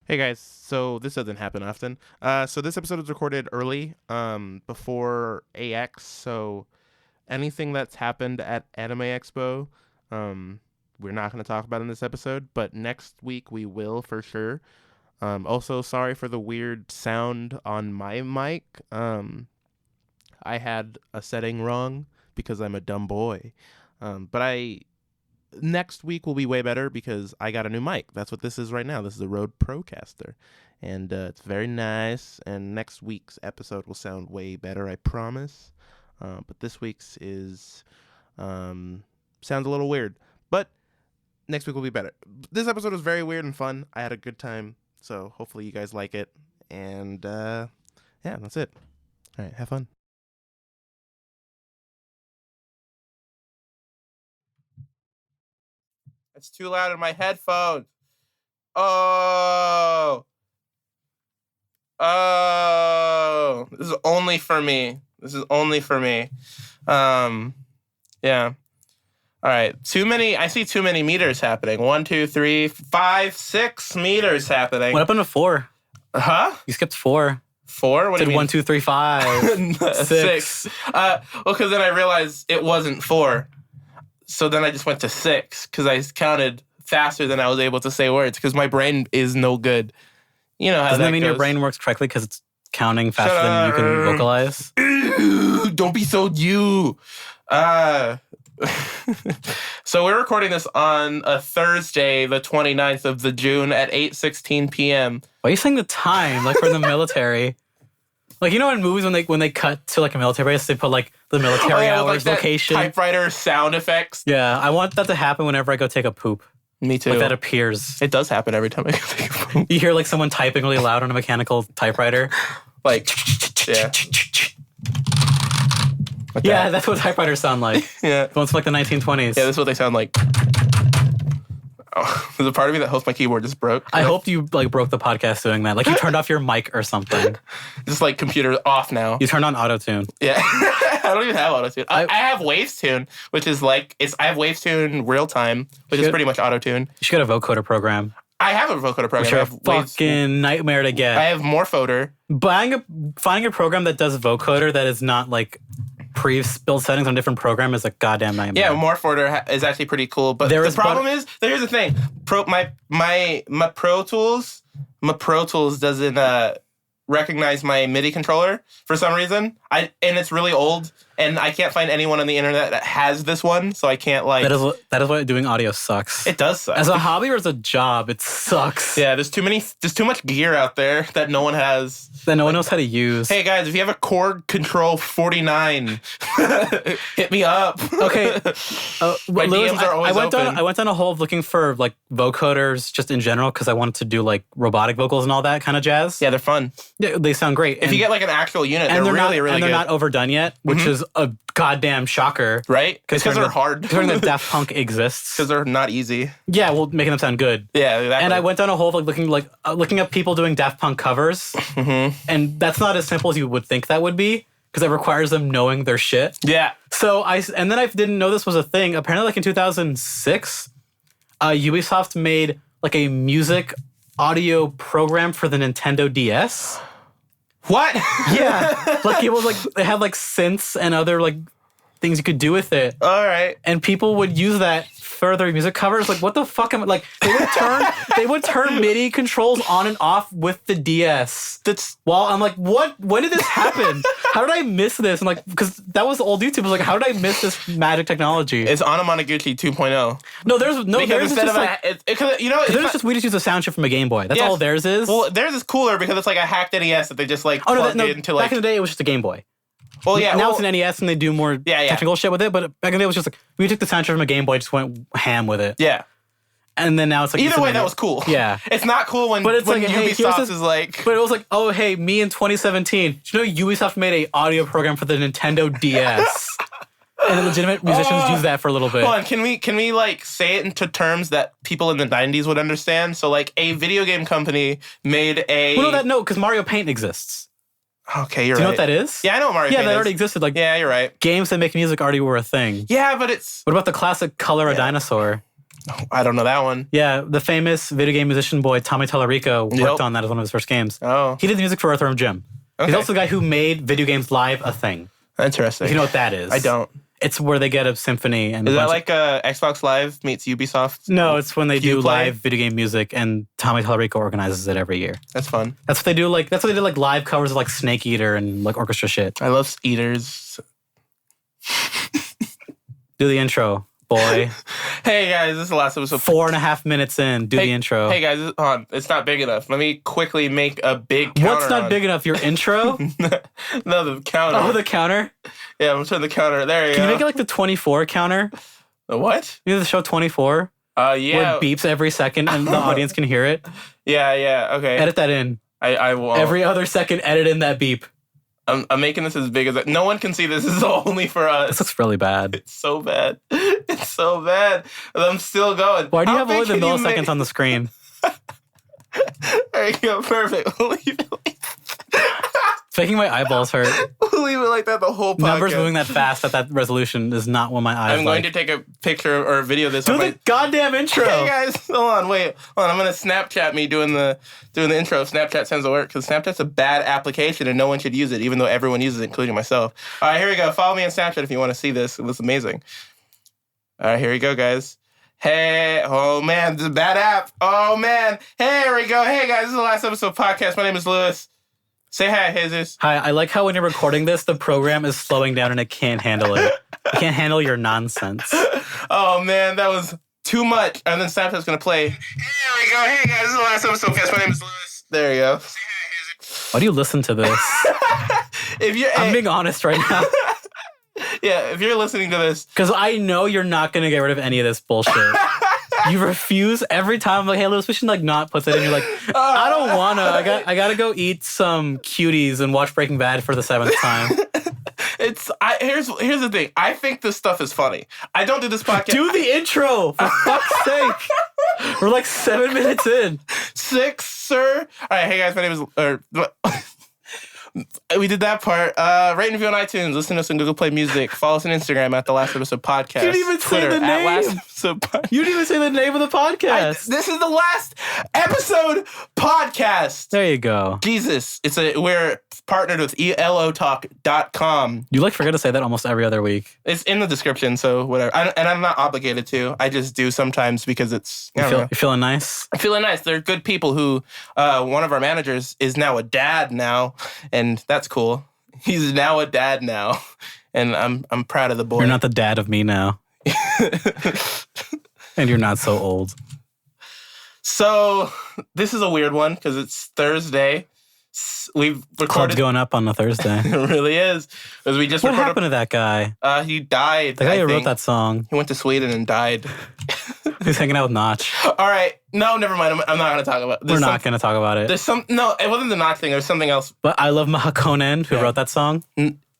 Hey guys, so this doesn't happen often. So this episode was recorded early, before AX. So anything that's happened at Anime Expo, um, we're not going to talk about in this episode. But next week we will for sure. Also, sorry for the weird sound on my mic. I had a setting wrong because I'm a dumb boy. But I next week will be way better because I got a new mic. That's what this is right now. This is a Rode Procaster, and it's very nice. And next week's episode will sound way better, I promise. But this week's is sounds a little weird, but next week will be better. This episode was very weird and fun. I had a good time, so hopefully you guys like it. And yeah, that's it. All right, have fun. It's too loud in my headphones. Oh. Oh. This is only for me. Yeah. All right. I see too many meters happening. 1, 2, 3, 5, 6 meters happening. What happened to 4? Huh? You skipped 4. 4? What do you mean? 1, 2, 3, 5, 6. Well, because then I realized it wasn't 4. So then I just went to 6 because I counted faster than I was able to say words because my brain is no good. You know how Doesn't that mean goes. your brain works correctly because it's counting faster than you can vocalize? Don't be so you. So we're recording this on a Thursday, the 29th of the June at 8:16 p.m. Why are you saying the time? Like we're in the military. Like, you know, in movies when they cut to like a military base, they put like the military hours like location. Typewriter sound effects. Yeah, I want that to happen whenever I go take a poop. Me too. Like that appears. It does happen every time I go take a poop. You hear like someone typing really loud on a mechanical typewriter. Like, yeah. Like yeah, that. that's what typewriters sound like. Yeah. The ones from like the 1920s. Yeah, this is what they sound like. Oh, there's a part of me that hopes my keyboard just broke. I hope you like broke the podcast doing that. Like you turned off your mic or something. Just like computer off now. You turned on auto-tune. Yeah. I don't even have auto-tune. I have Wavetune, which is like, I have Wavetune real time, which is pretty much auto-tune. You should get a vocoder program. I have a vocoder program. Which are a fucking nightmare to get. I have Morphoder. Finding a program that does vocoder that is not like pre-built settings on a different program is a goddamn nightmare. Yeah, Morphoder is actually pretty cool. But the problem is, here's the thing. My Pro Tools doesn't recognize my MIDI controller for some reason. And it's really old, and I can't find anyone on the internet that has this one, so I can't like. That is why doing audio sucks. It does suck. As a hobby or as a job, it sucks. Yeah, there's too much gear out there that no one has. That no one knows how to use. Hey guys, if you have a Chord Control 49, hit me up. Okay. My DMs are always open. I went down a hole of looking for like vocoders just in general because I wanted to do like robotic vocals and all that kind of jazz. Yeah, they're fun. Yeah, they sound great. If you get like an actual unit, they're really, really good. And they're not overdone yet, which is a goddamn shocker. Right? Because they're hard. Considering that Daft Punk exists. Because they're not easy. Yeah, well, making them sound good. Yeah, exactly. And I went down a hole of looking up people doing Daft Punk covers. And that's not as simple as you would think that would be. Because it requires them knowing their shit. Yeah. So I didn't know this was a thing. Apparently, like in 2006, Ubisoft made like a music audio program for the Nintendo DS. What? Yeah. Like it was like, they had like synths and other like things you could do with it. All right. And people would use that for their music covers. Like, what the fuck am I, like, they would turn MIDI controls on and off with the DS. I'm like, when did this happen? How did I miss this? And like, because that was old YouTube. I was like, how did I miss this magic technology? It's Anamanaguchi 2.0. No, theirs is we just use a sound chip from a Game Boy. That's all theirs is. Well, theirs is cooler because it's like a hacked NES that they just like plugged into like. Back in the day, it was just a Game Boy. Well, yeah. Now it's an NES and they do more technical shit with it. But back in the day, it was just like, we took the soundtrack from a Game Boy, just went ham with it. Yeah. And then now it's like... Either way, that was cool. Yeah. It's not cool when Ubisoft is like... But it was like, oh, hey, me in 2017. Do you know Ubisoft made an audio program for the Nintendo DS? And the legitimate musicians use that for a little bit. Hold on, can we like say it into terms that people in the 90s would understand? So like a video game company made a... Well, no, because Mario Paint exists. Okay, you're right. Do you know what that is? Yeah, I know what Mario Paint is. Yeah, that already existed. Like, yeah, you're right. Games that make music already were a thing. Yeah, but it's... What about the classic Color a Dinosaur? I don't know that one. Yeah, the famous video game musician boy Tommy Tallarico worked on that as one of his first games. Oh. He did the music for Earthworm Jim. Okay. He's also the guy who made video games live a thing. Interesting. If you know what that is. I don't. It's where they get a symphony. And is that like Xbox Live meets Ubisoft? No, it's when they do Uplay? live video game music, and Tommy Tallarico organizes it every year. That's fun. That's what they do. That's what they did. Like live covers of like Snake Eater and like orchestra shit. I love eaters. Do the intro, boy. Hey guys, this is the last episode. 4.5 minutes in. Do the intro. Hey guys, hold on. It's not big enough. Let me quickly make a big counter. What's not big enough? Your intro? No, the counter. Oh, the counter? Yeah, I'm turning the counter. There you go. Can you make it like the 24 counter? The what? You know the show 24? Yeah. Where it beeps every second and the audience can hear it? Yeah, okay. Edit that in. I won't. Every other second, edit in that beep. I'm making this as big as no one can see this. This is only for us. This looks really bad. It's so bad. It's so bad. I'm still going. Why do you have only the milliseconds on the screen? There you go. Perfect. We'll leave it like It's making my eyeballs hurt. We'll leave it like that the whole podcast. Numbers moving that fast at that resolution is not what my eyes I'm going to take a picture or a video of this. Do the goddamn intro. Hey guys, hold on, wait. Hold on, I'm going to Snapchat me doing the intro. Snapchat sends the work because Snapchat's a bad application and no one should use it, even though everyone uses it, including myself. All right, here we go. Follow me on Snapchat if you want to see this. It looks amazing. All right, here we go, guys. Hey, oh man, this is a bad app. Oh man. Hey, here we go. Hey guys, this is the last episode of podcast. My name is Lewis. Say hi, Jesus. Hi, I like how when you're recording this, the program is slowing down and it can't handle it. It can't handle your nonsense. Oh man, that was too much. And then Snapchat's going to play. Here we go. Hey guys, this is the last episode of podcast. My name is Lewis. There you go. Say hi, Jesus. Why do you listen to this? I'm being honest right now. Yeah, if you're listening to this. Because I know you're not going to get rid of any of this bullshit. You refuse every time. I'm like, hey, Lewis, we should like not put that in. You're like, I don't want to. I got to go eat some cuties and watch Breaking Bad for the 7th time. Here's the thing. I think this stuff is funny. I don't do this podcast. Do the intro, for fuck's sake. We're like 7 minutes in. 6, sir. All right, hey guys, my name is... we did that part. Rate and review on iTunes. Listen to us on Google Play Music. Follow us on Instagram at The Last Episode Podcast. You didn't even say the name. Last Episode Podcast. You didn't even say the name of the podcast. This is the Last Episode Podcast. There you go. Jesus. We're partnered with elotalk.com. You forget to say that almost every other week. It's in the description, so whatever. And I'm not obligated to. I just do sometimes because it's... You're feeling nice? I'm feeling nice. They're good people who... one of our managers is now a dad now, and that's cool. He's now a dad now, and I'm proud of the boy. You're not the dad of me now. And you're not so old. So, this is a weird one because it's Thursday. We've recorded... Club's going up on a Thursday. It really is. Because we just What happened to that guy? He died. The guy who wrote that song. He went to Sweden and died. He's hanging out with Notch. All right. No, never mind. I'm not going to talk about it. We're not going to talk about it. No, it wasn't the Notch thing. There was something else. But I love Mahakonen, who wrote that song.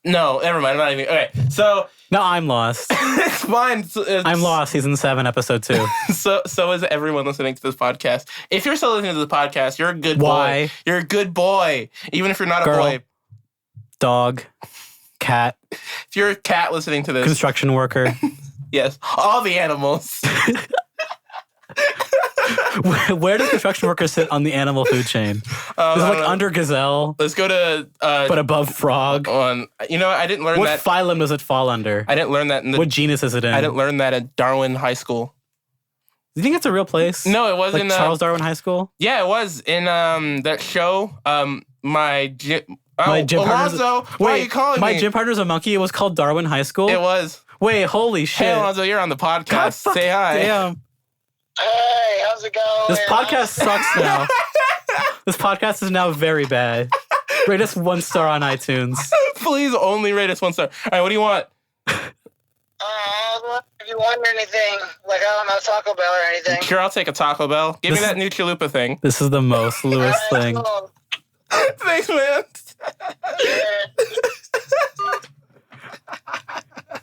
No, never mind. I'm not even... Okay, so... No, I'm lost. It's fine. I'm lost. Season 7, episode 2. So is everyone listening to this podcast. If you're still listening to the podcast, you're a good Why? boy. You're a good boy. Even if you're not Girl, a boy. Dog. Cat. If you're a cat listening to this. Construction worker. Yes. All the animals. Where does construction worker sit on the animal food chain? Is it under gazelle? Let's go to... but above frog? I didn't learn What phylum does it fall under? I didn't learn that What genus is it in? I didn't learn that at Darwin High School. Do you think it's a real place? No, it was in... Charles Darwin High School? Yeah, it was in that show. My gym Alonzo, why are you calling me? My gym partner's a monkey. It was called Darwin High School? It was. Wait, holy shit. Hey, Alonzo, you're on the podcast. Say hi. Damn. Hey, how's it going? This podcast sucks now. This podcast is now very bad. Rate us 1 star on iTunes. Please only rate us 1 star. All right, what do you want? If you want anything, like I don't know, Taco Bell or anything. Sure, I'll take a Taco Bell. Give me that new Chalupa thing. This is the most Lewis thing. Cool. Thanks, man.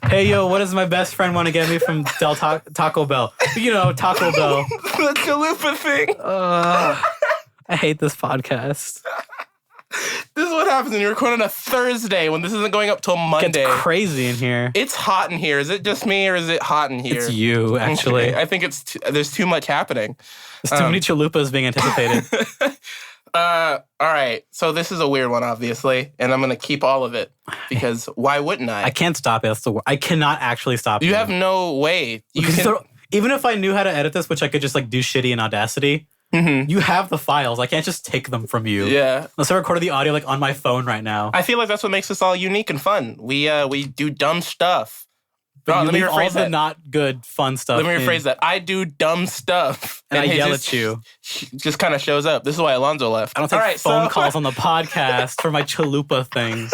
Hey, yo, what does my best friend want to get me from Taco Bell? You know, Taco Bell. The Chalupa thing. I hate this podcast. This is what happens when you record on a Thursday when this isn't going up till Monday? It's crazy in here. It's hot in here. Is it just me or is it hot in here? It's you, actually. Okay, I think there's too much happening. There's too many chalupas being anticipated. All right. So this is a weird one, obviously, and I'm gonna keep all of it because why wouldn't I? I can't stop it. That's the word. I cannot actually stop it. You have no way. Even if I knew how to edit this, which I could just like do shitty in Audacity, you have the files. I can't just take them from you. Yeah. Unless I recorded the audio like on my phone right now. I feel like that's what makes us all unique and fun. We do dumb stuff. But let me leave all rephrase the that. not good fun stuff. Let me rephrase that. I do dumb stuff. And I it yell just, at you. Just kind of shows up. This is why Alonzo left. I don't take phone calls on the podcast for my chalupa thing.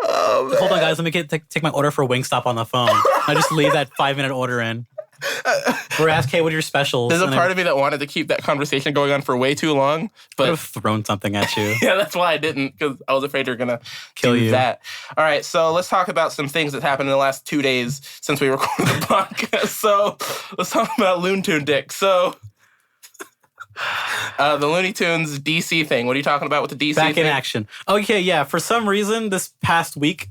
Hold on, guys. Let me take my order for Wingstop on the phone. I just leave that 5-minute order in. Or ask, hey, what are your specials? There's a part of me that wanted to keep that conversation going on for way too long, but I would have thrown something at you. yeah, that's why I didn't, because I was afraid you're gonna Kill do you. that. All right, so let's talk about some things that happened in the last 2 days since we recorded the podcast. So let's talk about Looney Tune Dick. So the Looney Tunes DC thing. What are you talking about with the DC Back thing? in action. Okay, yeah. For some reason, this past week.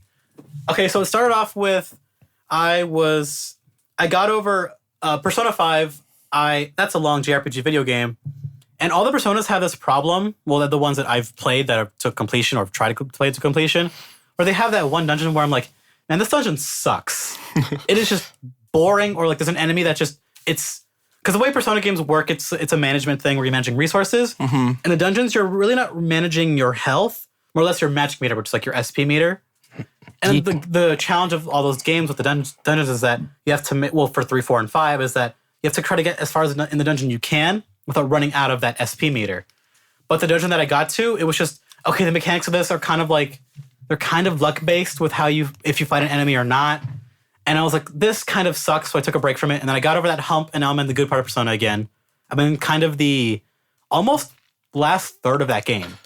Okay, so it started off with I got over Persona 5. That's a long JRPG video game. And all the Personas have this problem. Well, they're the ones that I've played that are to completion or tried to play to completion, where they have that one dungeon where I'm like, man, this dungeon sucks. It is just boring, or like there's an enemy that just, it's, because the way Persona games work, it's a management thing where you're managing resources. In the dungeons, you're really not managing your health, more or less your magic meter, which is like your SP meter. And the challenge of all those games with the dungeons is that you have to, well, for 3, 4, and 5, is that you have to try to get as far as in the dungeon you can without running out of that SP meter. But the dungeon that I got to, it was just, okay, the mechanics of this are kind of like, they're kind of luck-based with how if you fight an enemy or not. And I was like, this kind of sucks, so I took a break from it. And then I got over that hump, and now I'm in the good part of Persona again. I'm in kind of the almost last third of that game.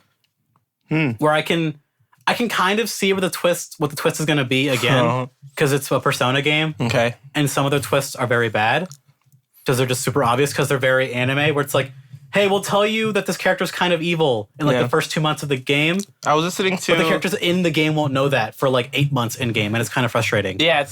Where I can kind of see what the twist is going to be again, because it's a Persona game. Okay. And some of the twists are very bad, because they're just super obvious, because they're very anime, where it's like, hey, we'll tell you that this character's kind of evil in like the first 2 months of the game. I was listening to... But the characters in the game won't know that for like 8 months in game, and it's kind of frustrating. Yeah,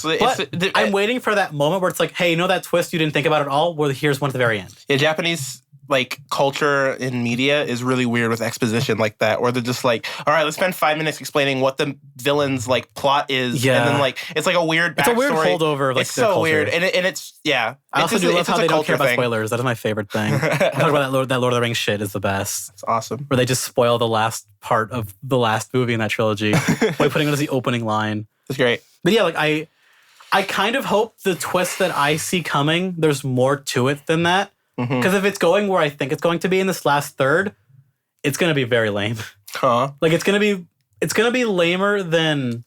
I'm waiting for that moment where it's like, hey, you know that twist you didn't think about at all? Well, here's one at the very end. Yeah, Japanese like culture in media is really weird with exposition like that, where they're just like, all right, let's spend 5 minutes explaining what the villain's like plot is, and then like it's like a weird backstory. It's a weird holdover of like it's their so culture. weird, and it's I also do love how they don't care about thing. spoilers. That is my favorite thing. I talk about that Lord of the Rings shit is the best. It's awesome. Where they just spoil the last part of the last movie in that trilogy by putting it as the opening line. It's great. But yeah, like I kind of hope the twist that I see coming, there's more to it than that. Because if it's going where I think it's going to be in this last third, it's going to be very lame. Like it's going to be lamer than,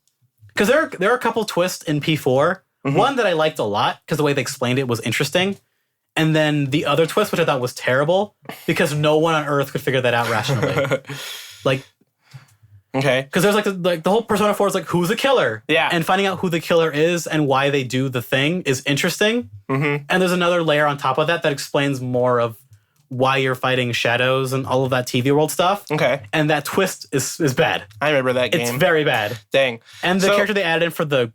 because there are a couple twists in P4. One that I liked a lot because the way they explained it was interesting, and then the other twist, which I thought was terrible, because no one on Earth could figure that out rationally. Like, okay, because there's like the whole Persona 4 is like, who's the killer? Yeah, and finding out who the killer is and why they do the thing is interesting. And there's another layer on top of that explains more of why you're fighting shadows and all of that TV world stuff. Okay, and that twist is bad. I remember that game. It's very bad. Dang. And the character they added in for the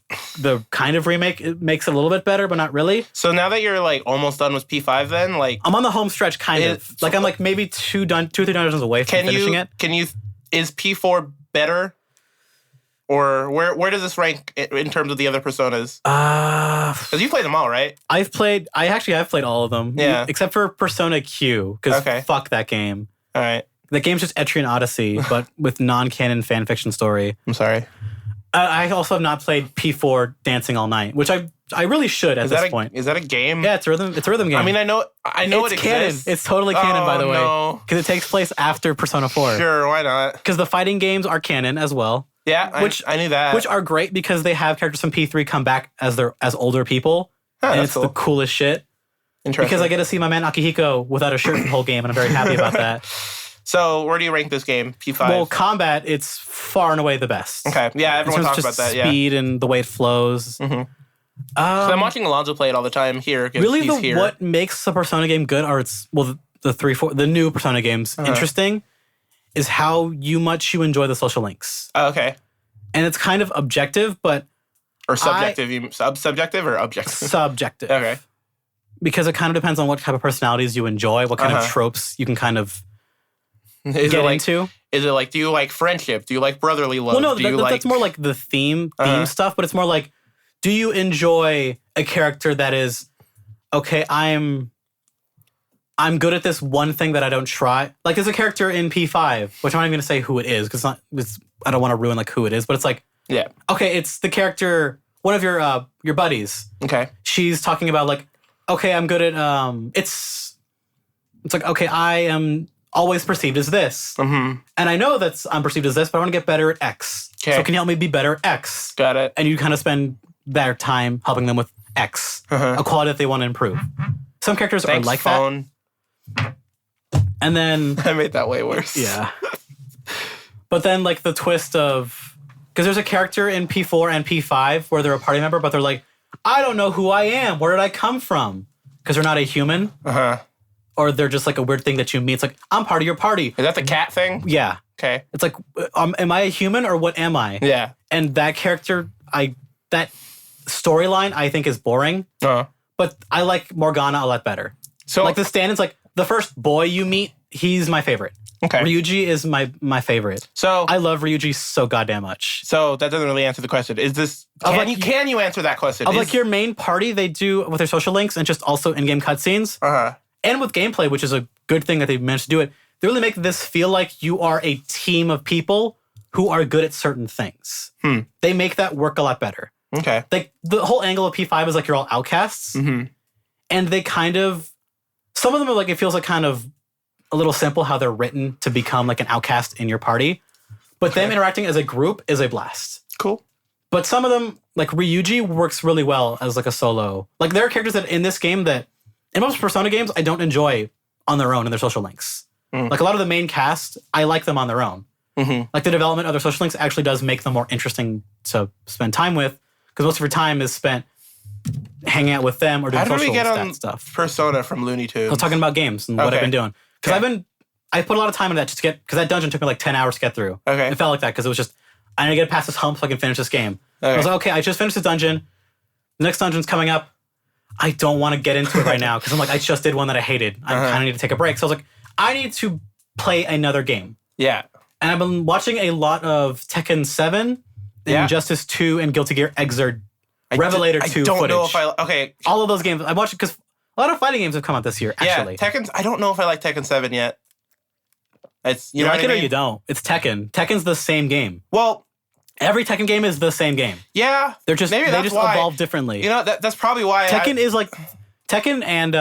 kind of remake, it makes it a little bit better, but not really. So now that you're like almost done with P5, then like I'm on the home stretch, kind of. Like I'm like maybe 2 or 3 dungeons away from finishing it. Is P4 better? Or where does this rank in terms of the other Personas? Because you played them all, right? I have played all of them. Yeah. Except for Persona Q, because fuck that game. All right. That game's just Etrian Odyssey, but with non-canon fanfiction story. I'm sorry. I also have not played P4 Dancing All Night, which I really should at this point. Is that a game? Yeah, it's a rhythm game. I mean, I know it's it canon. exists. It's totally canon, by the way. No. Because it takes place after Persona 4. Sure, why not? Because the fighting games are canon as well. Yeah, I knew that. Which are great because they have characters from P3 come back as older people. And it's the coolest shit. Interesting. Because I get to see my man Akihiko without a shirt for the whole game, and I'm very happy about that. So, where do you rank this game? P5? Well, combat, it's far and away the best. Okay, yeah, everyone talks about that, yeah. Speed and the way it flows. So I'm watching Alonzo play it all the time here. Really, here. what makes a Persona game good are the new Persona games interesting is how much you enjoy the social links. Okay. And it's kind of objective, but... Or subjective. Subjective or objective? Subjective. Okay. Because it kind of depends on what type of personalities you enjoy, what kind of tropes you can kind of get into. Is it like, do you like friendship? Do you like brotherly love? Well, no, that's more like the theme stuff, but it's more like, do you enjoy a character that is, okay, I'm good at this one thing that I don't try. Like there's a character in P5, which I'm not even going to say who it is, because I don't want to ruin like who it is, but it's like, yeah, okay, it's the character, one of your buddies. Okay. She's talking about like, okay, I'm good at, it's like, okay, I am always perceived as this. Mm-hmm. And I know I'm perceived as this, but I want to get better at X. Okay. So can you help me be better at X? Got it. And you kind of spend their time helping them with X, a quality that they want to improve. Some characters are like phone. That. And then... I made that way worse. Yeah. But then like the twist of... Because there's a character in P4 and P5 where they're a party member, but they're like, I don't know who I am. Where did I come from? Because they're not a human. Or they're just like a weird thing that you meet. It's like, I'm part of your party. Is that the cat thing? Yeah. Okay. It's like, am I a human or what am I? Yeah. And that character, that storyline I think is boring. But I like Morgana a lot better. So like the stand-in's like, the first boy you meet, he's my favorite. Okay. Ryuji is my favorite. So I love Ryuji so goddamn much. So that doesn't really answer the question. Is this can you answer that question? Of like your main party they do with their social links and just also in-game cutscenes. And with gameplay, which is a good thing that they managed to do it, they really make this feel like you are a team of people who are good at certain things. They make that work a lot better. Okay. Like the whole angle of P5 is like you're all outcasts. And they kind of some of them are like it feels like kind of a little simple how they're written to become like an outcast in your party. But them interacting as a group is a blast. Cool. But some of them, like Ryuji, works really well as like a solo. Like there are characters that in this game that, in most Persona games, I don't enjoy on their own in their social links. Like a lot of the main cast, I like them on their own. Like the development of their social links actually does make them more interesting to spend time with, because most of your time is spent hanging out with them or doing social stuff. Persona from Looney Tunes? I was talking about games and what I've been doing. Because I put a lot of time in that just to get, because that dungeon took me like 10 hours to get through. Okay. It felt like that because it was just, I need to get past this hump so I can finish this game. I was like, okay, I just finished this dungeon. The next dungeon's coming up. I don't want to get into it right now because I'm like, I just did one that I hated. I kind of need to take a break. So I was like, I need to play another game. Yeah. And I've been watching a lot of Tekken 7, Injustice 2, and Guilty Gear Xrd Revelator 2 I don't footage. know if I... Okay. All of those games. I watched it because a lot of fighting games have come out this year, actually. Yeah, Tekken's... I don't know if I like Tekken 7 yet. It's, you like it or you don't. It's Tekken. Tekken's the same game. Well... Every Tekken game is the same game. Yeah. They just evolve differently. You know, that's probably why Tekken is like... Tekken and...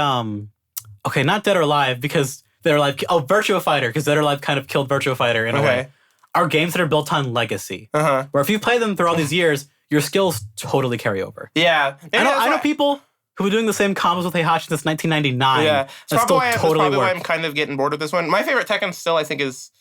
okay, not Dead or Alive, because Dead or Alive... Oh, Virtua Fighter, because Dead or Alive kind of killed Virtua Fighter in a way. Are games that are built on legacy. Where if you play them through all these years, your skills totally carry over. Yeah. I know people who've been doing the same combos with Heihachi since 1999. Yeah. That's probably why I'm kind of getting bored with this one. My favorite Tekken still, I think, is...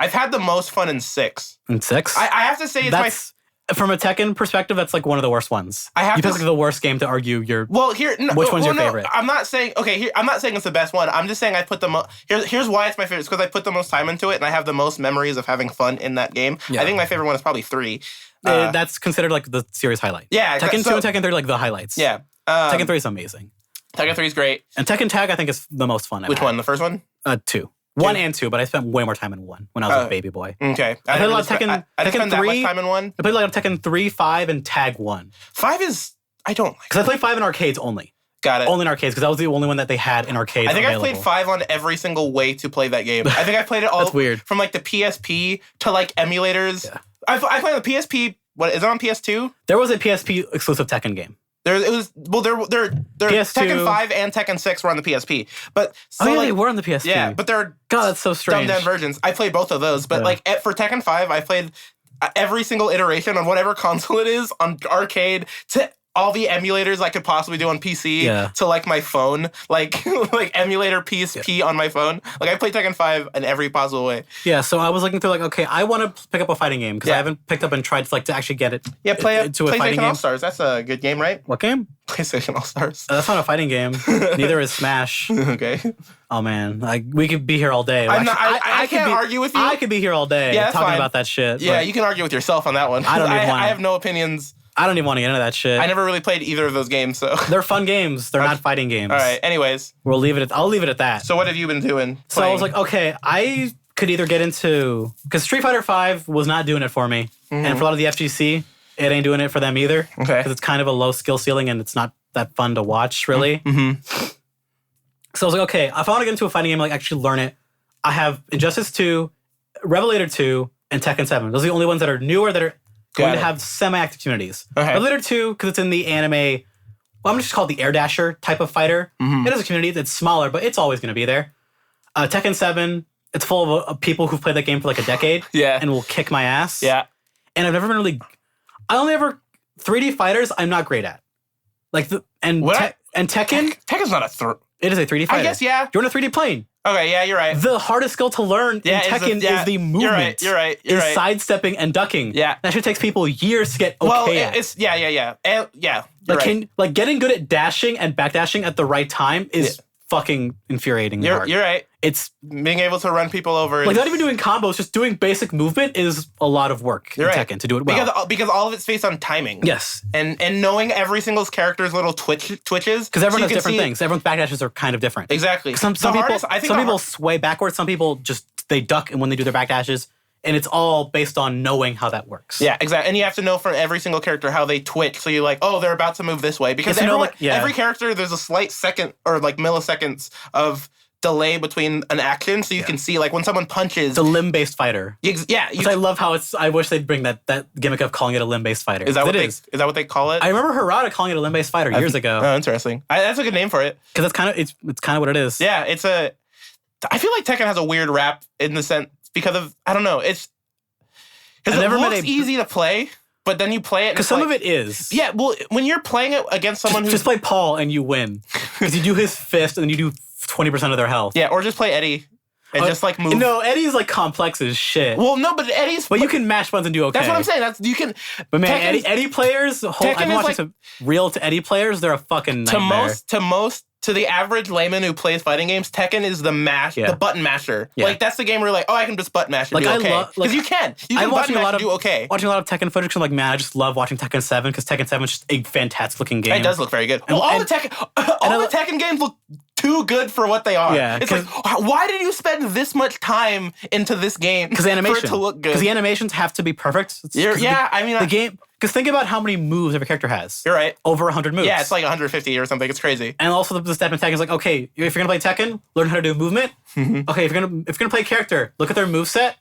I've had the most fun in 6. In 6? I have to say it's from a Tekken perspective, that's like one of the worst ones. You pick like the worst game to argue which one's your favorite. I'm not saying I'm not saying it's the best one. I'm just saying I put the here's why it's my favorite. It's because I put the most time into it and I have the most memories of having fun in that game. Yeah. I think my favorite one is probably 3. That's considered like the series highlight. Yeah, Tekken 2 and Tekken 3 are like the highlights. Yeah, Tekken 3 is amazing. Tekken 3 is great. And Tekken Tag I think is the most fun. Which one? The first one? 2. 1 and 2, but I spent way more time in 1 when I was a baby boy. Okay. I played a lot of Tekken 3. That much time in 1. I played a lot of Tekken 3, 5, and Tag 1. 5 is... I don't like... Because I played 5 in arcades only. Got it. Only in arcades, because that was the only one that they had in arcades. I think available. I played 5 on every single way to play that game. I think I played it all... That's weird. From like the PSP to like emulators. Yeah. I played on the PSP... What, is it on PS2? There was a PSP exclusive Tekken game. Tekken 5 and Tekken 6 were on the PSP. But they were on the PSP. Yeah, but they're that's so strange. Dumbed down versions. I played both of those, but for Tekken 5, I played every single iteration on whatever console it is, on arcade, to all the emulators I could possibly do on PC to like my phone, like emulator PSP on my phone. Like I play Tekken 5 in every possible way. Yeah, so I was looking through like, okay, I want to pick up a fighting game because I haven't picked up and tried to actually get it. Yeah, play to a fighting game. All-Stars. That's a good game, right? What game? PlayStation All-Stars. That's not a fighting game. Neither is Smash. Okay. Oh man, like we could be here all day. I can't argue with you. I could be here all day talking about that shit. Yeah, you can argue with yourself on that one. I don't even want. I have no opinions. I don't even want to get into that shit. I never really played either of those games, so they're fun games. They're not fighting games. All right. Anyways, I'll leave it at that. So what have you been doing? So I was like, okay, I could either get into because Street Fighter V was not doing it for me, and for a lot of the FGC, it ain't doing it for them either. Okay. Because it's kind of a low skill ceiling and it's not that fun to watch really. So I was like, okay, if I want to get into a fighting game, like actually learn it, I have Injustice 2, Revelator 2, and Tekken 7. Those are the only ones that are newer that are going to have semi-active communities. Okay. Revelator 2, because it's in the anime, well, I'm just called the Air Dasher type of fighter. It has a community that's smaller, but it's always going to be there. Tekken 7, it's full of people who've played that game for like a decade and will kick my ass. Yeah. And I've never been really... I only ever... 3D fighters, I'm not great at. Like and Tekken... Tekken's not a... It is a 3D fighter. I guess, yeah. You're in a 3D plane. Okay, yeah, you're right. The hardest skill to learn in Tekken is the movement. You're right. Sidestepping and ducking. Yeah. That shit takes people years to get okay at. It's yeah. Like getting good at dashing and backdashing at the right time is fucking infuriating. You're right. It's being able to run people over. Like not even doing combos, just doing basic movement is a lot of work in Tekken to do it well. Because all of it's based on timing. Yes. And knowing every single character's little twitches. Because everyone has different things. Everyone's backdashes are kind of different. Exactly. Some people sway backwards. Some people just they duck and when they do their backdashes. And it's all based on knowing how that works. Yeah, exactly. And you have to know for every single character how they twitch. So you're like, oh, they're about to move this way. Because every character, there's a slight second or like milliseconds of delay between an action. So you can see like when someone punches. It's a limb-based fighter. Yeah. Which I love how it's, I wish they'd bring that gimmick of calling it a limb-based fighter. Is that what they call it? I remember Harada calling it a limb-based fighter years ago. Oh, interesting. That's a good name for it. Because it's kind of what it is. Yeah, I feel like Tekken has a weird rap in the sense because of, I don't know, it looks easy to play, but then you play it. Because some of it is. Yeah, well, when you're playing it against someone who's... Just play Paul and you win. Because you do his fist and then you do 20% of their health. Yeah, or just play Eddie and just like move. No, Eddie's like complex as shit. Well, no, but Eddie's... But you can mash buttons and do okay. That's what I'm saying. You can... But man, Eddie players... I've been watching some real to Eddie players. They're a fucking nightmare. To the average layman who plays fighting games, Tekken is the button masher. Yeah. Like that's the game where you're like, oh, I can just button mash and do okay. Because you can button mash and do okay. Watching a lot of Tekken footage, I'm like, man, I just love watching Tekken 7 because Tekken 7 is just a fantastic looking game. It does look very good. Well, all the Tekken games look too good for what they are. Yeah, it's like, why did you spend this much time into this game for it to look good? Because the animations have to be perfect. The game. Because think about how many moves every character has. You're right. Over 100 moves. Yeah, it's like 150 or something. It's crazy. And also the step in Tekken is like, okay, if you're gonna play Tekken, learn how to do movement. Okay, if you're gonna play a character, look at their moveset,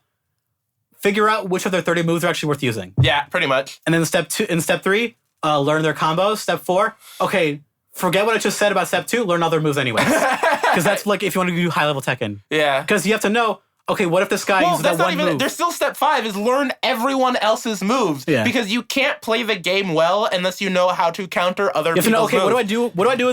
figure out which of their 30 moves are actually worth using. Yeah, pretty much. And then step 3, learn their combos. Step 4, okay, forget what I just said about step 2, learn other moves anyways. Because that's like if you want to do high level Tekken. Yeah. Because you have to know. Okay, what if this guy uses that one move? There's still step 5 is learn everyone else's moves. Yeah. Because you can't play the game well unless you know how to counter other people's moves. Okay, what do I do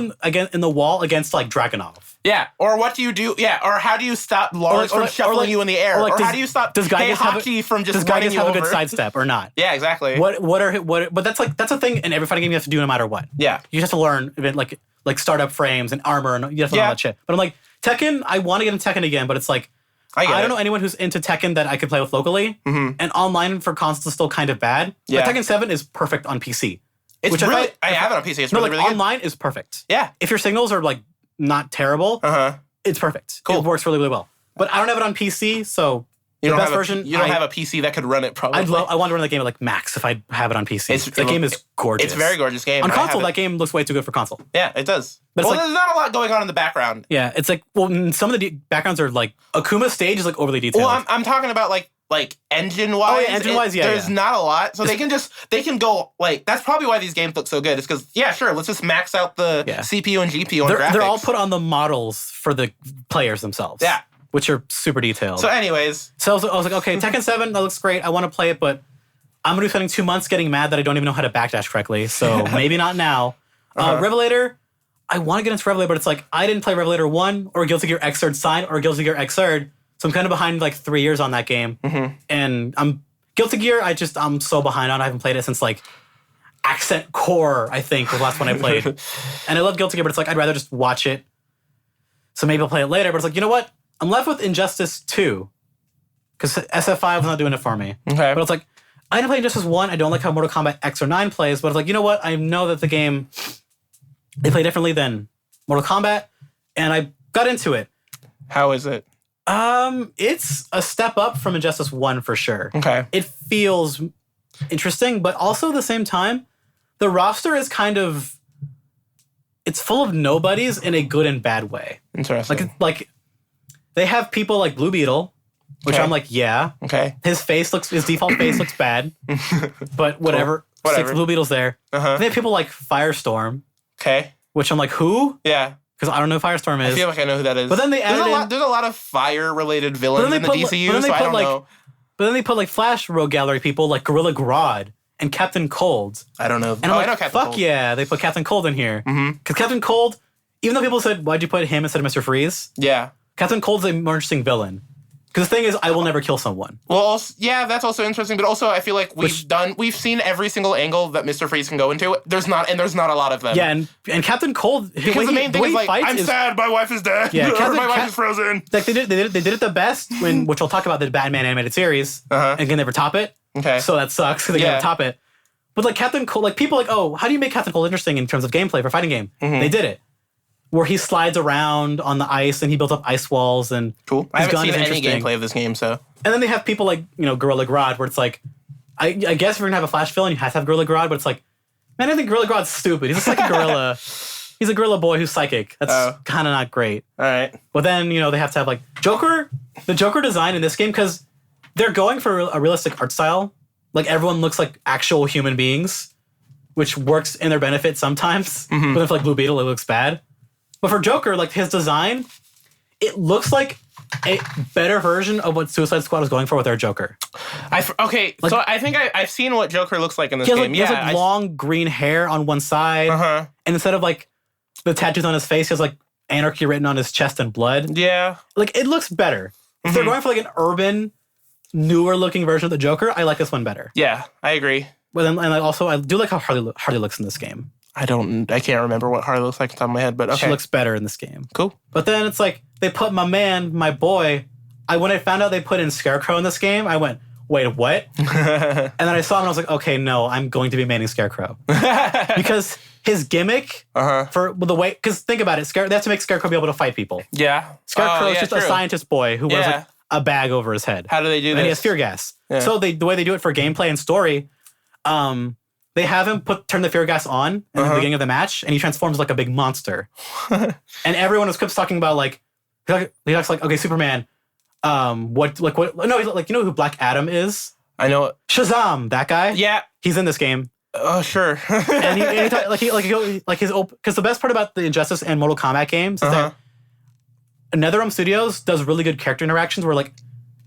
in the wall against like Dragunov? Yeah, or what do you do? Yeah, or how do you stop Lars from shuffling you in the air? Or how do you stop Heihachi from just running you over? Does Guy have a good sidestep or not? Yeah, exactly. But that's a thing in every fighting game you have to do no matter what. Yeah. You just have to learn like startup frames and armor and you have to learn all that shit. But I'm like, Tekken, I want to get into Tekken again, but it's like, I don't know anyone who's into Tekken that I could play with locally, and online for consoles is still kind of bad. Yeah. But Tekken 7 is perfect on PC. I have it on PC. It's really good. Online is perfect. Yeah. If your signals are like not terrible, it's perfect. Cool. It works really, really well. But I don't have it on PC, so you don't have a PC that could run it probably. I want to run the game at like max if I have it on PC. That game is gorgeous. It's a very gorgeous game. On console, that game looks way too good for console. Yeah, it does. But there's not a lot going on in the background. Yeah, it's like, some of the backgrounds are like, Akuma's stage is like overly detailed. Well, I'm talking about like engine-wise. Oh, yeah, engine-wise, there's not a lot. So they can go, like, that's probably why these games look so good. It's because, sure, let's just max out the CPU and GPU on graphics. They're all put on the models for the players themselves. Yeah. Which are super detailed. So anyways. So I was like, okay, Tekken 7, that looks great. I want to play it, but I'm going to be spending 2 months getting mad that I don't even know how to backdash correctly. So maybe not now. Revelator, I want to get into Revelator, but it's like I didn't play Revelator 1 or Guilty Gear Xrd Sign or Guilty Gear Xrd. So I'm kind of behind like 3 years on that game. And Guilty Gear, I'm so behind on. I haven't played it since like Accent Core, I think, was the last one I played. And I love Guilty Gear, but it's like I'd rather just watch it. So maybe I'll play it later. But it's like, you know what? I'm left with Injustice 2. Because SF5 was not doing it for me. Okay. But it's like, I didn't play Injustice 1. I don't like how Mortal Kombat X or 9 plays. But it's like, you know what? I know that the game, they play differently than Mortal Kombat. And I got into it. How is it? It's a step up from Injustice 1 for sure. Okay. It feels interesting, but also at the same time, the roster is kind of, it's full of nobodies in a good and bad way. Interesting. Like they have people like Blue Beetle, which I'm like, yeah. Okay. His default face looks bad, but whatever. Cool. Whatever. Blue Beetle's there. They have people like Firestorm. Okay. Which I'm like, who? Yeah. Because I don't know who Firestorm is. I feel like I know who that is. But then they added there's a lot of fire-related villains in the DCU, so I don't know. But then they put like Flash Rogue Gallery people like Gorilla Grodd and Captain Cold. I don't know. And I'm like, I know Captain fuck Cold. yeah, they put Captain Cold in here. Because Captain Cold, even though people said, why'd you put him instead of Mr. Freeze? Yeah. Captain Cold's a more interesting villain. Because the thing is, I will never kill someone. Well, also, yeah, that's also interesting. But also, I feel like we've seen every single angle that Mr. Freeze can go into. There's not a lot of them. Yeah, and Captain Cold, because the main thing is like, I'm sad, my wife is dead. Yeah, or my wife is frozen. Like they did it the best when, which we'll talk about the Batman animated series, and can never top it. Okay, so that sucks because they can never top it. But like Captain Cold, like people like, oh, how do you make Captain Cold interesting in terms of gameplay for a fighting game? They did it. Where he slides around on the ice and he builds up ice walls and cool. I haven't seen any gameplay of this game, so. And then they have people like, Gorilla Grodd, where it's like, I guess if you're gonna have a Flash villain, you have to have Gorilla Grodd, but it's like, man, I think Gorilla Grodd's stupid. He's just like a gorilla. He's a gorilla boy who's psychic. That's kind of not great. All right. But then, they have to have like Joker, the Joker design in this game, because they're going for a realistic art style. Like everyone looks like actual human beings, which works in their benefit sometimes. But then for like Blue Beetle, it looks bad. But for Joker, like his design, it looks like a better version of what Suicide Squad was going for with their Joker. So I think I've seen what Joker looks like in this game. He has like long green hair on one side, and instead of like the tattoos on his face, he has like anarchy written on his chest and blood. Yeah, like it looks better. If they're going for like an urban, newer looking version of the Joker, I like this one better. Yeah, I agree. But then, and I do like how Harley looks in this game. I can't remember what Harley looks like on top of my head, but okay. She looks better in this game. Cool. But then it's like, they put my boy, when I found out they put in Scarecrow in this game, I went, wait, what? And then I saw him and I was like, okay, no, I'm going to be maining Scarecrow. Because his gimmick, for the way, because think about it, they have to make Scarecrow be able to fight people. Yeah. Scarecrow is just a scientist boy who wears like a bag over his head. How do they do this? And he has fear gas. Yeah. So the way they do it for gameplay and story, they have him turn the fear gas on in the beginning of the match, and he transforms like a big monster. And everyone was talking about like, he looks like, okay, Superman. What? No, he's like, who Black Adam is? I know Shazam, that guy. Yeah, he's in this game. Oh, sure. And because the best part about the Injustice and Mortal Kombat games is that NetherRealm Studios does really good character interactions where like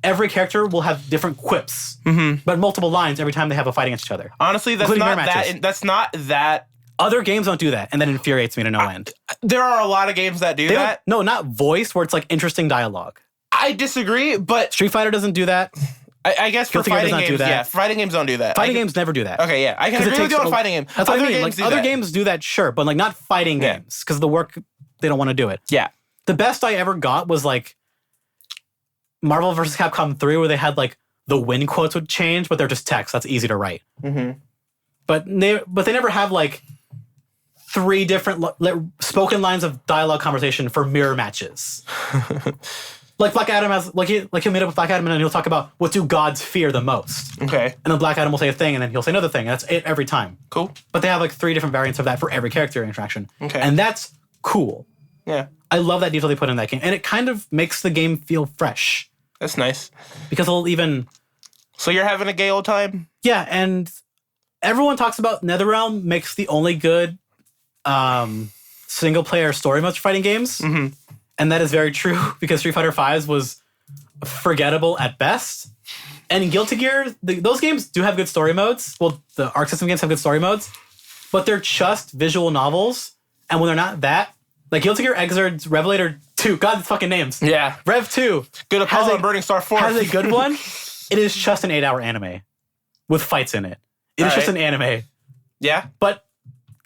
every character will have different quips, but multiple lines every time they have a fight against each other. Honestly, that's not that. Other games don't do that, and that infuriates me to no end. There are a lot of games that do that. No, not voice, where it's like interesting dialogue. I disagree, but Street Fighter doesn't do that. I guess for fighting games, yeah, fighting games don't do that. Fighting games never do that. Okay, yeah, I can agree with you on a fighting game. That's what I mean. Like, other games do that, sure, but like not fighting games because the work they don't want to do it. Yeah, the best I ever got was like Marvel vs. Capcom 3, where they had like the win quotes would change, but they're just text. That's easy to write. But they never have like 3 different spoken lines of dialogue conversation for mirror matches. Like Black Adam has he'll meet up with Black Adam and then he'll talk about what do gods fear the most. Okay. And then Black Adam will say a thing and then he'll say another thing. And that's it every time. Cool. But they have like 3 different variants of that for every character interaction. Okay. And that's cool. Yeah. I love that detail they put in that game. And it kind of makes the game feel fresh. That's nice. Because it'll even... So you're having a gay old time? Yeah, and everyone talks about NetherRealm makes the only good single-player story modes for fighting games. And that is very true because Street Fighter V was forgettable at best. And Guilty Gear, those games do have good story modes. Well, the Arc System games have good story modes, but they're just visual novels. And when they're not that, like Guilty Gear Xrd Revelator 2, God, these fucking names. Yeah. Rev 2. Good Apollo and Burning Star 4. Has a good one. It is just an 8-hour anime with fights in it. It is just an anime. Yeah. But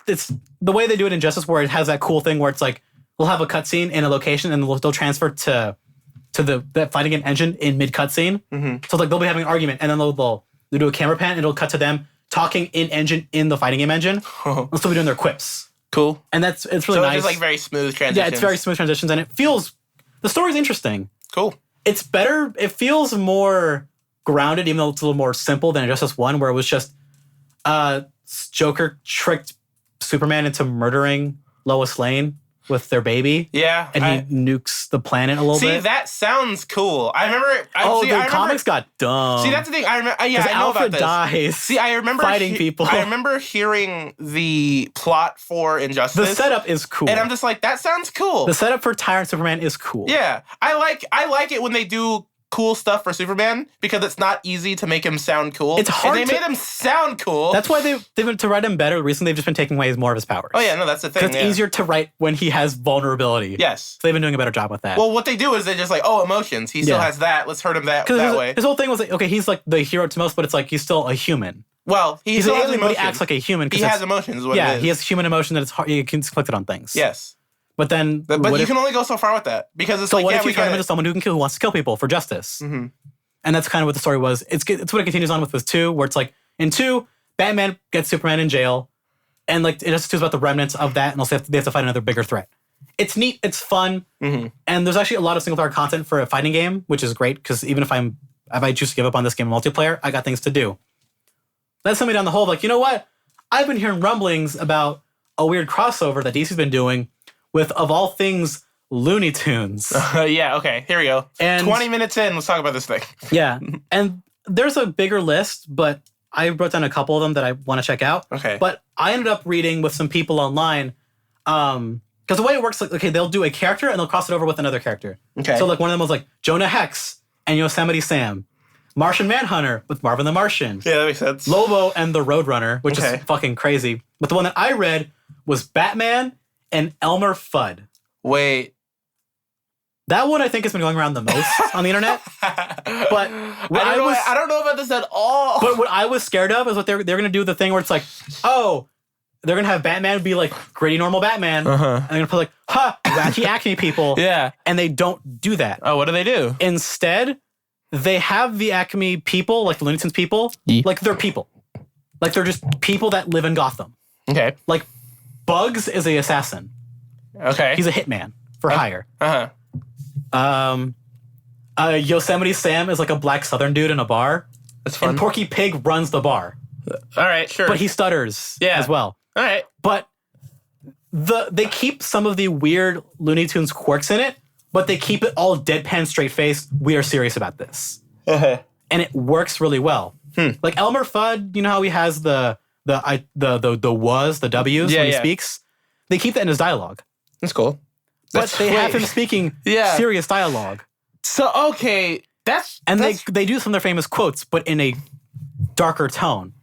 it's the way they do it in Injustice, where it has that cool thing where it's like, we'll have a cutscene in a location and they'll transfer to the fighting game engine in mid cutscene. Mm-hmm. So like they'll be having an argument and then they'll do a camera pan and it'll cut to them talking in engine in the fighting game engine. They'll still be doing their quips. Cool. And it's really so nice. It's just like very smooth transitions. Yeah, it's very smooth transitions and it feels, the story's interesting. Cool. It's better, it feels more grounded, even though it's a little more simple than Injustice 1, where it was just Joker tricked Superman into murdering Lois Lane with their baby. Yeah. And he nukes the planet a little bit. See, that sounds cool. I remember... the comics got dumb. See, that's the thing. I remember... Yeah, I know Alfred about this. dies. See, I remember... Fighting people. I remember hearing the plot for Injustice. The setup is cool. And I'm just like, that sounds cool. The setup for Tyrant Superman is cool. Yeah. I like it when they do cool stuff for Superman because it's not easy to make him sound cool. It's hard and they made him sound cool. That's why they've been to write him better. Recently, they've just been taking away more of his powers. Oh, yeah, no, that's the thing. Because it's easier to write when he has vulnerability. Yes. So they've been doing a better job with that. Well, what they do is they just like, oh, emotions. He still has that. Let's hurt him that way. His whole thing was like, okay, he's like the hero to most, but it's like he's still a human. Well, he's an alien, but he acts like a human. He has emotions. Is what it is. He has human emotion that it's hard, he can inflict it on things. Yes. But then, but you can only go so far with that because it's so like, what yeah, if you we turn him get into someone who wants to kill people for justice? Mm-hmm. And that's kind of what the story was. It's what it continues on with 2, where it's like in 2, Batman gets Superman in jail, and like Injustice 2 is about the remnants of that, and also they have to fight another bigger threat. It's neat, it's fun, and there's actually a lot of single player content for a fighting game, which is great because even if I choose to give up on this game in multiplayer, I got things to do. That's something down the hole. Like, you know what? I've been hearing rumblings about a weird crossover that DC's been doing with, of all things, Looney Tunes. Yeah, okay, here we go. And 20 minutes in, let's talk about this thing. Yeah, and there's a bigger list, but I wrote down a couple of them that I want to check out. Okay. But I ended up reading with some people online, because the way it works, like, okay, they'll do a character and they'll cross it over with another character. Okay. So like one of them was like Jonah Hex and Yosemite Sam, Martian Manhunter with Marvin the Martian. Yeah, that makes sense. Lobo and the Roadrunner, which is fucking crazy. But the one that I read was Batman and Elmer Fudd. Wait. That one I think has been going around the most on the internet. But I don't know about this at all. But what I was scared of is what they're going to do, the thing where it's like, oh, they're going to have Batman be like gritty normal Batman. And they're going to put like, wacky acne people. Yeah. And they don't do that. Oh, what do they do? Instead, they have the Acme people, like the Looney Tunes people, like they're people. Like they're just people that live in Gotham. Okay. Like Bugs is a assassin. Okay. He's a hitman for hire. Uh-huh. Yosemite Sam is like a black Southern dude in a bar. That's fun. And Porky Pig runs the bar. All right, sure. But he stutters as well. All right. But they keep some of the weird Looney Tunes quirks in it, but they keep it all deadpan, straight-faced. We are serious about this. And it works really well. Like Elmer Fudd, you know how he has the W's when he speaks? They keep that in his dialogue. That's cool. But they have him speaking serious dialogue. So, okay. They do some of their famous quotes, but in a darker tone.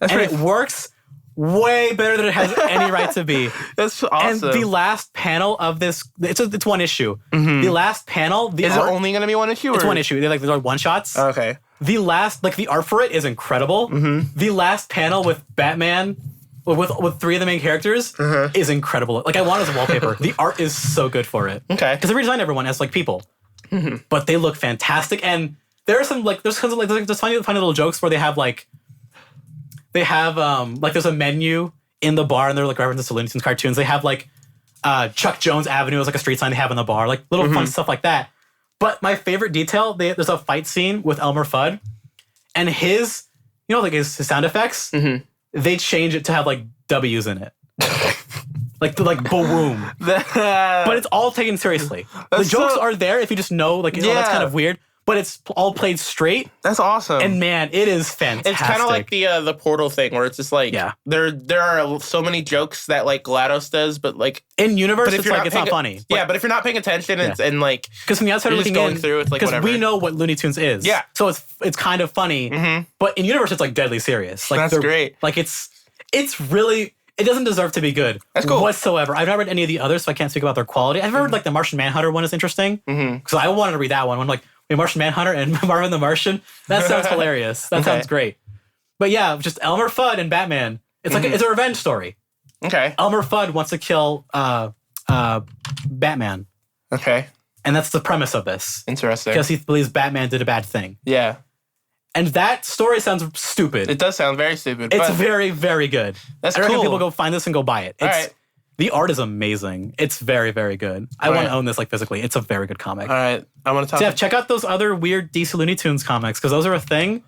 It works way better than it has any right to be. That's awesome. And the last panel of this, it's one issue. The last panel, is it only going to be one issue? It's one issue. They're like one shots. Okay. The last, like the art for it is incredible. The last panel with Batman, with 3 of the main characters, is incredible. Like I want it as a wallpaper. The art is so good for it. Okay. Because they redesigned everyone as like people, but they look fantastic. And there are some like there's funny little jokes where they have like there's a menu in the bar and they're like references to Looney Tunes cartoons. They have like Chuck Jones Avenue is like a street sign they have in the bar, like little fun stuff like that. But my favorite detail, there's a fight scene with Elmer Fudd, and his sound effects, they change it to have like W's in it. like boom. But it's all taken seriously. The jokes are there if you just know, that's kind of weird. but it's all played straight. That's awesome. And man, it is fantastic. It's kind of like the Portal thing where it's just like there are so many jokes that like GLaDOS does, but like in universe, it's like it's not funny. Yeah, but if you're not paying attention, and like because from the outside looking in, through, it's like because whatever. we know what Looney Tunes is. Yeah, so it's kind of funny, but in universe, it's like deadly serious. Like that's great. Like it's really. It doesn't deserve to be good. That's cool. Whatsoever. I've not read any of the others, so I can't speak about their quality. I've heard like the Martian Manhunter one is interesting. Because I wanted to read that one. I'm like, wait, Martian Manhunter and Marvin the Martian? That sounds hilarious. That sounds great. But yeah, just Elmer Fudd and Batman. It's like it's a revenge story. Okay. Elmer Fudd wants to kill Batman. Okay. And that's the premise of this. Interesting. Because he believes Batman did a bad thing. Yeah. And that story sounds stupid. It does sound very stupid. It's very, very good. That's I recommend cool. people go find this and go buy it. The art is amazing. It's very, very good. I want to own this like physically. It's a very good comic. All right. I want to talk. Jeff, check out those other weird DC Looney Tunes comics because those are a thing.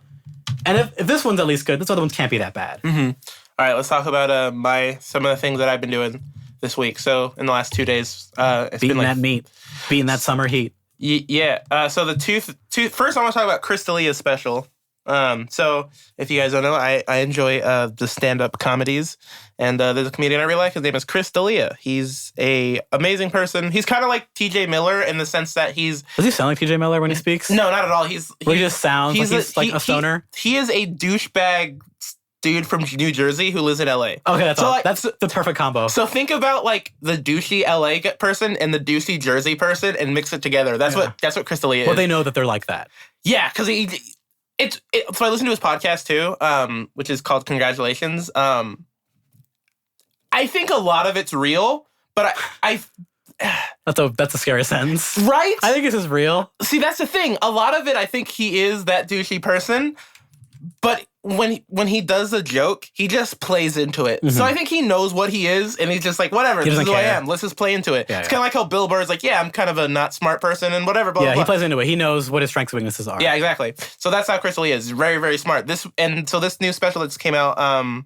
And if this one's at least good, those other ones can't be that bad. All right. Let's talk about some of the things that I've been doing this week. So in the last 2 days, it's beating been like that meat, beating that summer heat. Yeah. So the first, I want to talk about Chris D'Elia's special. So if you guys don't know, I enjoy the stand-up comedies, and there's a comedian I really like. His name is Chris D'Elia. He's a amazing person. He's kind of like T.J. Miller in the sense that does he sound like T.J. Miller when he speaks? No, not at all. He just sounds like a stoner. He is a douchebag dude from New Jersey who lives in L.A. Okay, that's the perfect combo. So think about like the douchey L.A. person and the douchey Jersey person and mix it together. That's what Chris D'Elia is. Well, they know that they're like that. Yeah, because so I listened to his podcast too, which is called Congratulations. I think a lot of it's real, but that's a scary sentence, right? I think this is real. See, that's the thing. A lot of it, I think he is that douchey person, but when he does a joke, he just plays into it. So I think he knows what he is, and he's just like, whatever, this is who I am. Let's just play into it. It's kind of like how Bill Burr's like, yeah, I'm kind of a not smart person and whatever. Blah, blah, blah. He plays into it. He knows what his strengths and weaknesses are. Yeah, exactly. So that's how Chris D'Elia is. He's very, very smart. This new special that just came out,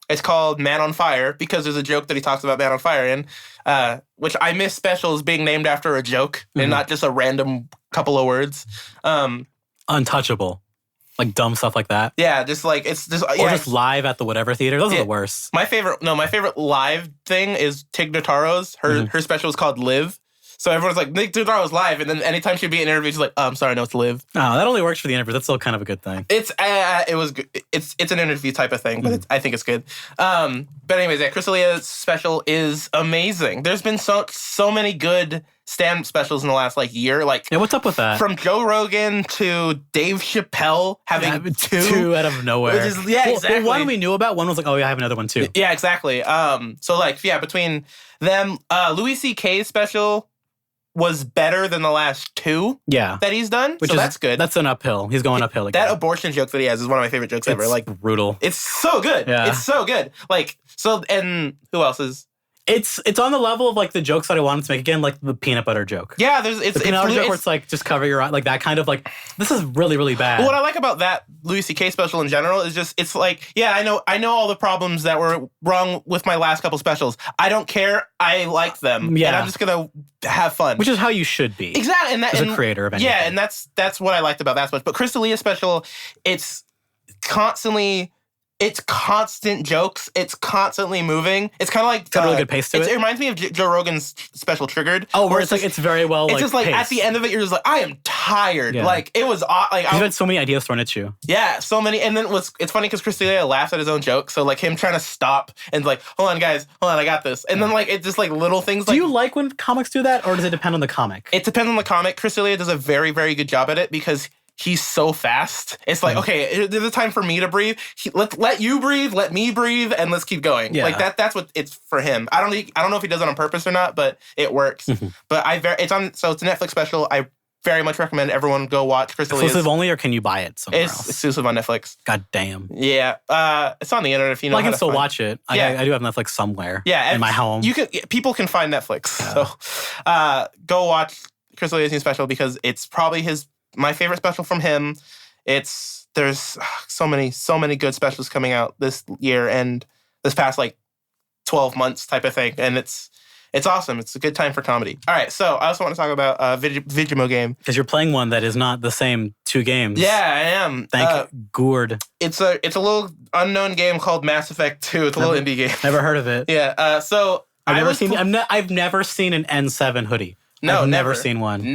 it's called Man on Fire because there's a joke that he talks about Man on Fire in, which I miss specials being named after a joke and not just a random couple of words. Untouchable. Like dumb stuff like that. Yeah, just like it's just or just live at the whatever theater. Those are the worst. My favorite live thing is Tig Notaro's. Her special is called Live. So everyone's like, Tig Notaro's live, and then anytime she'd be in an interview, she's like, I'm sorry, no, it's Live. No, that only works for the interview. That's still kind of a good thing. It's an interview type of thing, but I think it's good. But anyways, yeah, Chris D'Elia's special is amazing. There's been so many good stand-up specials in the last year. What's up with that? From Joe Rogan to Dave Chappelle having two out of nowhere. Exactly. Well, one we knew about. One was like, oh yeah, I have another one too. Yeah, exactly. Between them, Louis C.K.'s special was better than the last two that he's done. That's good. That's an uphill. He's going uphill again. That abortion joke that he has is one of my favorite jokes ever. Brutal. It's so good. Yeah. It's so good. And who else is... It's on the level of the jokes that I wanted to make again, like the peanut butter joke. Yeah, it's the peanut butter joke where it's just cover your eye, like that kind of this is really, really bad. Well, what I like about that Louis C.K. special in general is just I know all the problems that were wrong with my last couple specials. I don't care. I like them. Yeah. And I'm just gonna have fun. Which is how you should be. Exactly. And as a creator of anything. Yeah, and that's what I liked about that special. But Chris D'Elia special, it's constant jokes. It's constantly moving. It's kind of like... It's got a really good pace to it. It reminds me of Joe Rogan's special Triggered. Oh, where it's very well It's just paced. At the end of it, you're just like, I am tired. Yeah. It was... You've had so many ideas thrown at you. Yeah, so many. And then it's funny because Chris D'Elia laughs at his own jokes. So him trying to stop and hold on, guys. Hold on, I got this. And then it's just little things. Do you like when comics do that, or does it depend on the comic? It depends on the comic. Chris D'Elia does a very, very good job at it because... he's so fast. It's okay, there's a time for me to breathe. Let you breathe, let me breathe, and let's keep going. Yeah. That's what it's for him. I don't know if he does it on purpose or not, but it works. But it's a Netflix special. I very much recommend everyone go watch Chris D'Elia's. Exclusive only, or can you buy it somewhere else? It's exclusive on Netflix. God damn. Yeah. It's on the internet if you know I can still watch it. Yeah. I do have Netflix somewhere. Yeah. In my home. People can find Netflix. Yeah. So go watch Chris D'Elia's new special because it's probably my favorite special from him. There's so many good specials coming out this year and this past 12 months type of thing, and it's It's awesome. It's a good time for comedy. All right, so I also want to talk about Vigimo game. Because you're playing one that is not the same 2 games. Yeah, I am. Thank Gourd. It's a little unknown game called Mass Effect 2. It's a little indie game. Never heard of it. Yeah. So I've never seen an N7 hoodie. No, I've never seen one.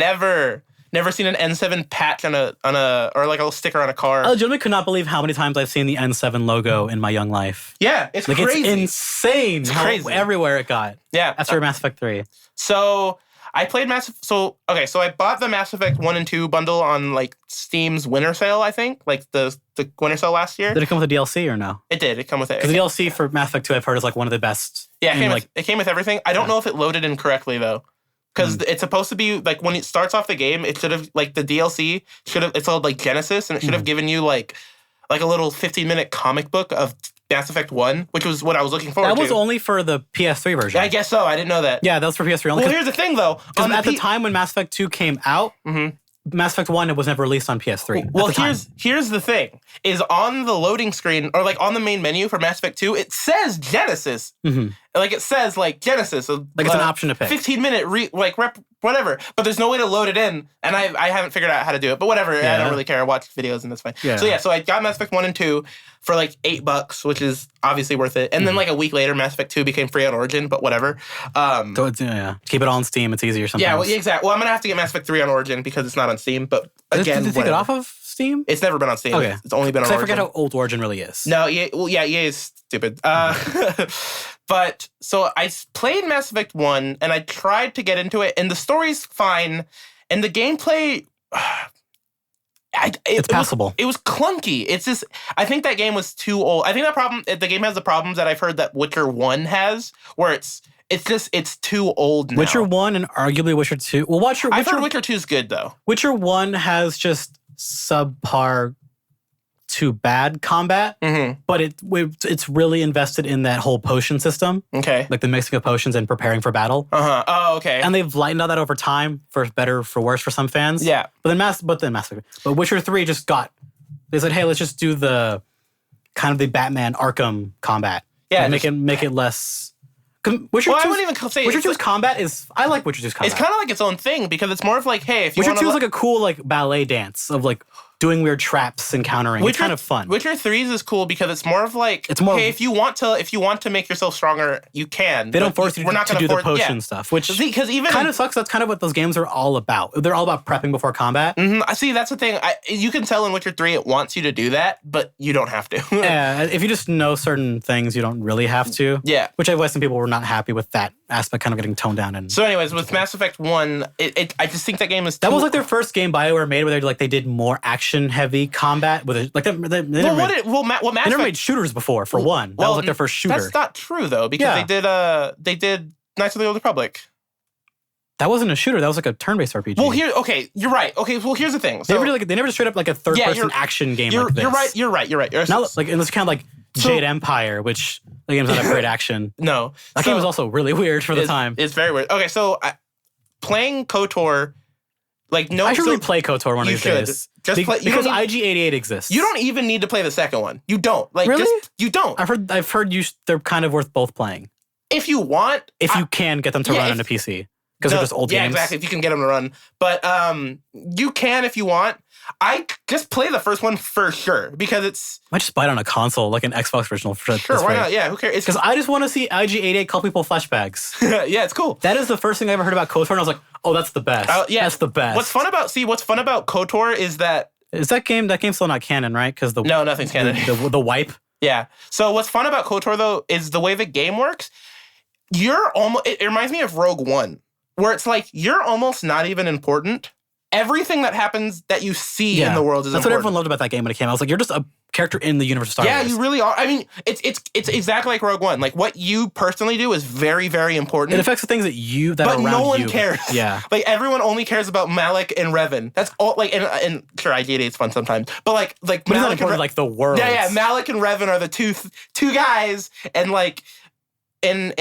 Never seen an N7 patch on a or like a little sticker on a car. I legitimately could not believe how many times I've seen the N7 logo in my young life. Yeah, it's like crazy. It's insane. It's how crazy. Everywhere it got. Yeah. After Mass Effect 3. So I played so I bought the Mass Effect 1 and 2 bundle on like Steam's winter sale, I think. Like the winter sale last year. Did it come with a DLC or no? It did. It come with it. Because the DLC for Mass Effect 2 I've heard is like one of the best. Yeah, it came with everything. I don't know if it loaded in correctly though. Because it's supposed to be, like, when it starts off the game, it should have, like, the DLC it's called, like, Genesis, and it should have given you, like a little 15-minute comic book of Mass Effect 1, which was what I was looking forward to. That was only for the PS3 version. I guess so. I didn't know that. Yeah, that was for PS3 only. Well, here's the thing, though. Because at the time when Mass Effect 2 came out, Mass Effect 1 was never released on PS3. Well, here's the thing. Is on the loading screen, or, like, on the main menu for Mass Effect 2, it says Genesis. Like, it says, like, Genesis. Like, it's an option to pick. 15-minute, whatever. But there's no way to load it in, and I haven't figured out how to do it. But whatever, yeah. I don't really care. I watch videos, and that's fine. Yeah. So I got Mass Effect 1 and 2 for, like, $8, which is obviously worth it. And then, like, a week later, Mass Effect 2 became free on Origin, but whatever. So it's, keep it on Steam. It's easier sometimes. Yeah, well, exactly. Well, I'm going to have to get Mass Effect 3 on Origin because it's not on Steam, but again, Did they take it off of Steam? It's never been on Steam. Okay. It's only been on Origin. I forget how old Origin really is. No, EA is stupid. But, so I played Mass Effect 1, and I tried to get into it, and the story's fine, and the gameplay... It's passable. It was clunky. It's just... I think that game was too old. I think the game has the problems that I've heard that Witcher 1 has, where it's too old now. Witcher 1 and arguably Witcher 2. Well, I've heard Witcher 2 is good, though. Witcher 1 has just subpar to bad combat, but it's really invested in that whole potion system. Okay. Like the mixing of potions and preparing for battle. Oh, okay. And they've lightened all that over time, for better, for worse, for some fans. Yeah. But Witcher 3 they said, hey, let's just do the kind of the Batman Arkham combat. Yeah. Make it less... Witcher 2's combat is... I like Witcher 2's combat. It's kind of like its own thing because it's more of like, hey, if you Witcher 2 is like a cool like ballet dance of like doing weird traps and countering. It's kind of fun. Witcher 3's is cool because it's more of like, hey, if you want to make yourself stronger, you can. They don't force you to do the potion stuff, which kind of sucks. That's kind of what those games are all about. They're all about prepping before combat. I see. That's the thing. You can tell in Witcher 3 it wants you to do that, but you don't have to. Yeah, if you just know certain things, you don't really have to. Yeah. Which I've some people were not happy with that aspect kind of getting toned down. And so anyways, with Mass Effect 1, I just think that game is that was like their first game BioWare made where they did more action-heavy combat with it. Like they never made shooters before, for one. That was like their first shooter. That's not true though, because they did Knights of the Old Republic. That wasn't a shooter. That was like a turn-based RPG. Well, you're right. Okay, well, here's the thing. So, they never straight up like a third-person action game like this. You're right. Now, like, and it's kind of like Jade Empire, which the game's not a great action. No. That game was also really weird for the time. It's very weird. Okay, so playing KOTOR, like, no... I should really play KOTOR one of these days. Because IG-88 exists. You don't even need to play the second one. You don't. Like, really? You don't. I've heard they're kind of worth both playing. If you want... If you can get them to run on a PC. Because they're just old games. Yeah, exactly. If you can get them to run. But you can if you want. I just play the first one for sure because it's... I might just buy it on a console, like an Xbox original. Sure, why not? Yeah, who cares? Because I just want to see IG-88 call people flashbacks. Yeah, it's cool. That is the first thing I ever heard about KOTOR, and I was like, oh, that's the best. Yeah, that's the best. What's fun about KOTOR is that... Is that game's still not canon, right? Because no, nothing's canon. The wipe? Yeah. So what's fun about KOTOR, though, is the way the game works. It reminds me of Rogue One, where it's like, you're almost not even important. Everything that happens that you see in the world is important. That's what everyone loved about that game when it came out. I was like, you're just a character in the universe of Star Wars. Yeah, you really are. I mean, it's exactly like Rogue One. Like, what you personally do is very, very important. It affects the things that are around you. But no one cares. Yeah. Like, everyone only cares about Malik and Revan. That's all, like, and sure, IG-88's fun sometimes. But, like but Malik and like, the world. Yeah, Malik and Revan are the two guys. And, like, in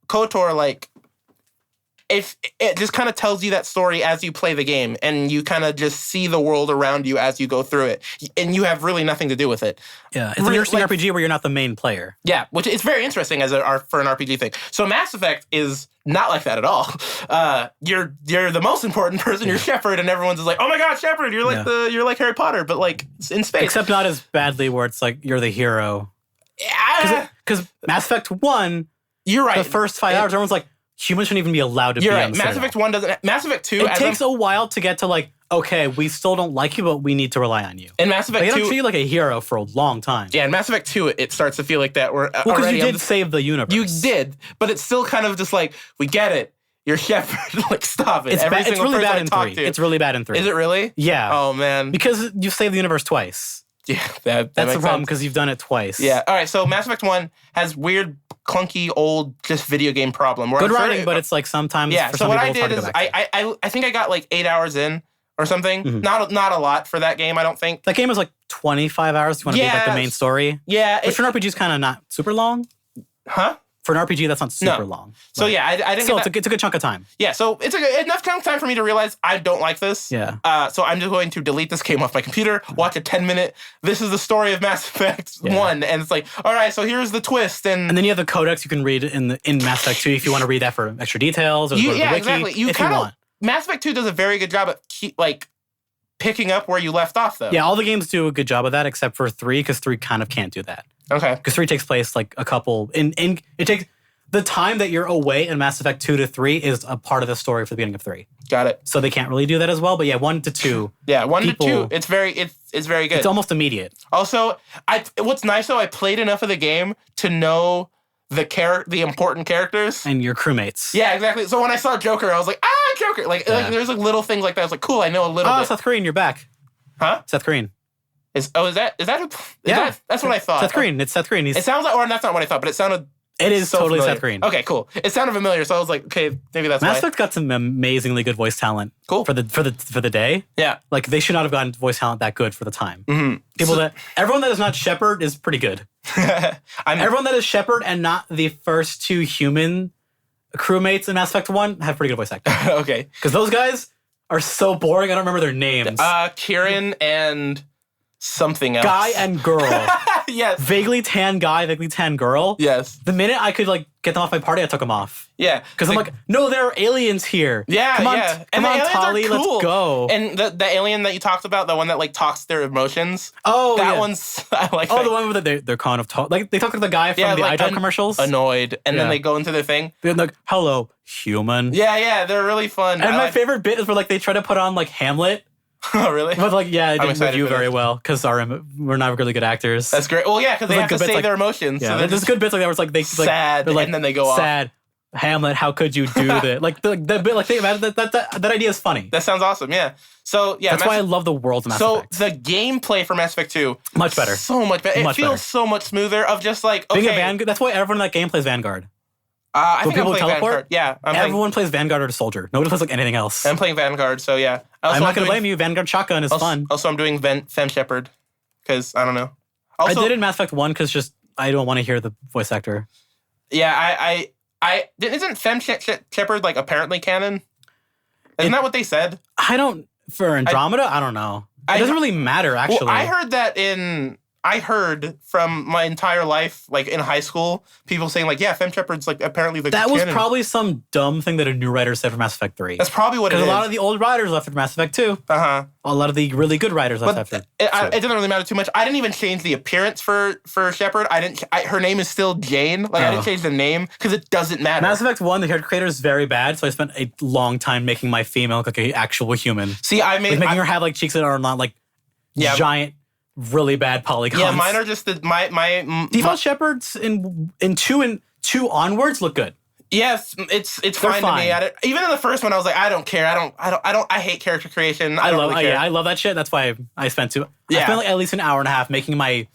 KOTOR, like, if it just kind of tells you that story as you play the game, and you kind of just see the world around you as you go through it, and you have really nothing to do with it. Yeah, it's an interesting RPG where you're not the main player. Yeah, which is very interesting for an RPG thing. So Mass Effect is not like that at all. You're the most important person. You're Shepard, and everyone's just like, oh my god, Shepard, you're like you're like Harry Potter, but like in space. Except not as badly where it's like you're the hero. Yeah, because Mass Effect 1, you're right. the first 5 hours, everyone's like, humans shouldn't even be allowed to be on the Mass Effect 1 doesn't. Mass Effect 2. It takes a while to get to like, okay, we still don't like you, but we need to rely on you. In Mass Effect 2, they don't treat you like a hero for a long time. Yeah, in Mass Effect 2, it starts to feel like that. Because you did save the universe. You did, but it's still kind of just like, we get it. You're Shepard. Like, stop it. It's really bad in 3. It's really bad in 3. Is it really? Yeah. Oh man. Because you saved the universe twice. Yeah, that's the problem because you've done it twice. Yeah. All right. So Mass Effect 1 has weird, clunky, old, just video game problem. Good writing, but it's like sometimes. Yeah. For so some what people, I did is I think I got like 8 hours in or something. Mm-hmm. Not a lot for that game. I don't think that game is like 25 hours. You want to be like the main story. Yeah. Which for an RPG is kind of not super long. Huh? For an RPG, that's not super long. So yeah, I didn't. So it's a good chunk of time. Yeah, so it's enough chunk of time for me to realize I don't like this. Yeah. So I'm just going to delete this game off my computer, watch a 10-minute. This is the story of Mass Effect 1, and it's like, all right, so here's the twist, and then you have the codex you can read in Mass Effect 2 if you want to read that for extra details or go to the wiki. Exactly. You want. Mass Effect 2 does a very good job at picking up where you left off, though. Yeah, all the games do a good job of that except for 3, because 3 kind of can't do that. Okay. Because 3 takes place like a couple it takes. The time that you're away in Mass Effect 2 to 3 is a part of the story for the beginning of 3. Got it. So they can't really do that as well. But yeah, 1 to 2. Yeah, 1 to 2. It's very good. It's almost immediate. Also, what's nice though, I played enough of the game to know the important characters and your crewmates. Yeah, exactly. So when I saw Joker, I was like, Joker. Like there's like little things like that. I was like, cool. I know a little bit. Oh, Seth Green, you're back. Huh? Seth Green. Is that that's what I thought. Seth Green. It's Seth Green. It sounds like, or that's not what I thought, but it sounded. It is so totally familiar. Seth Green. Okay, cool. It sounded familiar, so I was like, okay, maybe that's Mass Effect got some amazingly good voice talent. Cool. For the day. Yeah. Like they should not have gotten voice talent that good for the time. Mm-hmm. Everyone that is not Shepard is pretty good. Everyone that is Shepard and not the first 2 human crewmates in Mass Effect 1 have pretty good voice acting. Okay. Because those guys are so boring. I don't remember their names. Kieran and something else. Guy and girl. Yes. Vaguely tan guy, vaguely tan girl. Yes. The minute I could like get them off my party, I took them off. Yeah. Because I'm like, no, there are aliens here. Yeah, come on, yeah. Come on, Tali, cool. let's go. And the alien that you talked about, the one that like talks their emotions. Oh, that one's I like. Oh, that. the one where they're kind of like they talk to the guy from the like iDog commercials. Annoyed, and then they go into their thing. They're like, "Hello, human." Yeah, they're really fun. And my favorite bit is where like they try to put on like Hamlet. Oh, really? But like, yeah, it didn't review very well because we're not really good actors. That's great. Well, yeah, because they have to say their emotions. Yeah, so there's good bits like that where it's like they sad, like, and then they go off. Sad. Hamlet, how could you do that? Like the bit, like think about it, that idea is funny. That sounds awesome. Yeah. So yeah, that's why I love the world of Mass Effect. So the gameplay for Mass Effect 2 much better. So much better. It feels so much smoother. Of just like okay, being a Vanguard. That's why everyone in that game plays Vanguard. I think people teleport. Vanguard. Yeah, everyone plays Vanguard or Soldier. Nobody plays like anything else. I'm playing Vanguard, so yeah. I'm not gonna blame you. Vanguard Shotgun is fun. Also, I'm doing Fem Shepard because I don't know. Also, I did in Mass Effect 1 because just I don't want to hear the voice actor. Yeah, I isn't Fem Shepard like apparently canon? Isn't that what they said? I don't for Andromeda. I don't know. It doesn't really matter actually. Well, I heard from my entire life, like in high school, people saying like, yeah, Fem Shepard's like apparently the that canon. was probably some dumb thing that a new writer said for Mass Effect 3. That's probably what it is. Because a lot of the old writers left after Mass Effect 2. Uh-huh. A lot of the really good writers left after. It doesn't really matter too much. I didn't even change the appearance for Shepard. her name is still Jane. Like I didn't change the name because it doesn't matter. Mass Effect 1, the character creator is very bad, so I spent a long time making my female look like an actual human. See, making her have like cheeks that are not like giant, really bad polygons. Yeah, mine are just my default Shepards in 2 onwards look good. Yes, it's fine to me. Even in the first one, I was like, I don't care. I hate character creation. I don't really care. Yeah, I love that shit. That's why I spent 2. Yeah. I spent like at least an hour and a half making my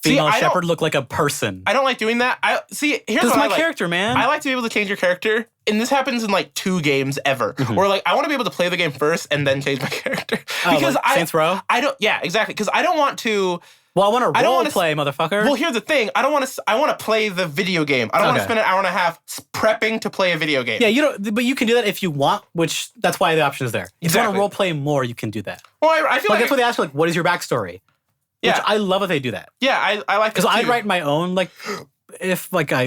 female Shepard look like a person. I don't like doing that. Here's what my character, man. I like to be able to change your character, and this happens in like 2 games ever. Where like I want to be able to play the game first and then change my character because Saints Row. I don't. Yeah, exactly. Because I don't want to. Well, I want to I don't role wanna play, motherfucker. Well, here's the thing. I want to play the video game. I don't want to Okay. spend an hour and a half prepping to play a video game. Yeah, you don't. But you can do that if you want, which that's why the option is there. If you want Exactly. to role play more, you can do that. Well, I feel Like that's what they ask you, like, what is your backstory? Yeah. Which I love that they do that. Yeah, I like Because this I too. write my own, like, if like I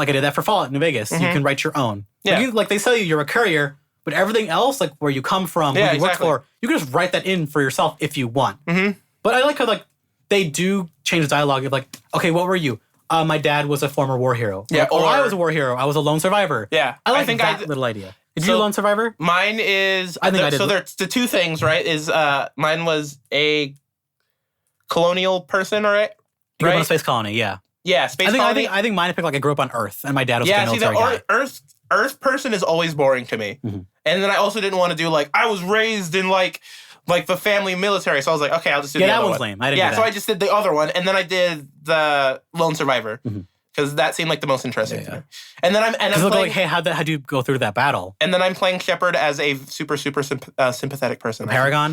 did that for Fallout New Vegas, you can write your own. Yeah. Like they tell you you're a courier, but everything else, like where you come from, who Yeah, you work exactly. for, you can just write that in for yourself if you want. Mhm. But I like how like they do change the dialogue of like, okay, what were you? My dad was a former war hero. Yeah, Like, or I or- was a war hero. I was a lone survivor. Yeah, I like think that little idea. Did you So- do Lone Survivor? Mine is. I think I did. So there's the two things, right? Is mine was a colonial person, right? You grew up on a Right? space colony, yeah. Yeah, space I colony. think mine I picked like I grew up on Earth and my dad was Yeah, like a see, the military guy. Earth person is always boring to me. Mhm. And then I also didn't want to do like I was raised in like the family military, so I was like, okay, I'll just do Yeah, the that other one's one. lame. I didn't Yeah, do so that. I just did the other one, and then I did the Lone Survivor Mhm. because that seemed like the most interesting Yeah, to me. And then I'm Because look playing, like, hey, how'd you go through that battle? and then I'm playing Shepard as a super sympathetic person. Paragon?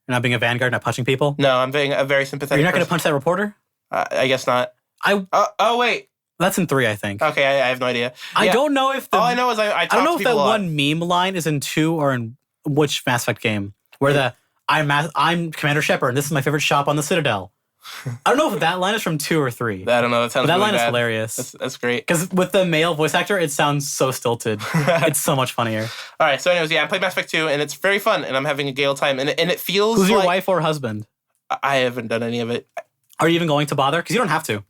You're not being a vanguard, not punching people? No, I'm being a very sympathetic. You're not going to person. punch that reporter? I guess not. I Oh wait. That's in 3, I think. Okay, I have no idea. I Yeah. don't know if the All I know is I I don't know talk if to that people a lot. one meme line is in 2 or in which Mass Effect game where I'm Commander Shepard and this is my favorite shop on the Citadel. I don't know if that line is from 2 or 3. I don't know. That sounds But that really line is bad. hilarious. That's great. Because with the male voice actor, it sounds so stilted. It's so much funnier. All right. So, anyways, yeah, I played Mass Effect 2, and it's very fun, and I'm having a gale time, and it feels Who's your like wife or husband? I haven't done any of it. Are you even going to bother? Because you don't have to.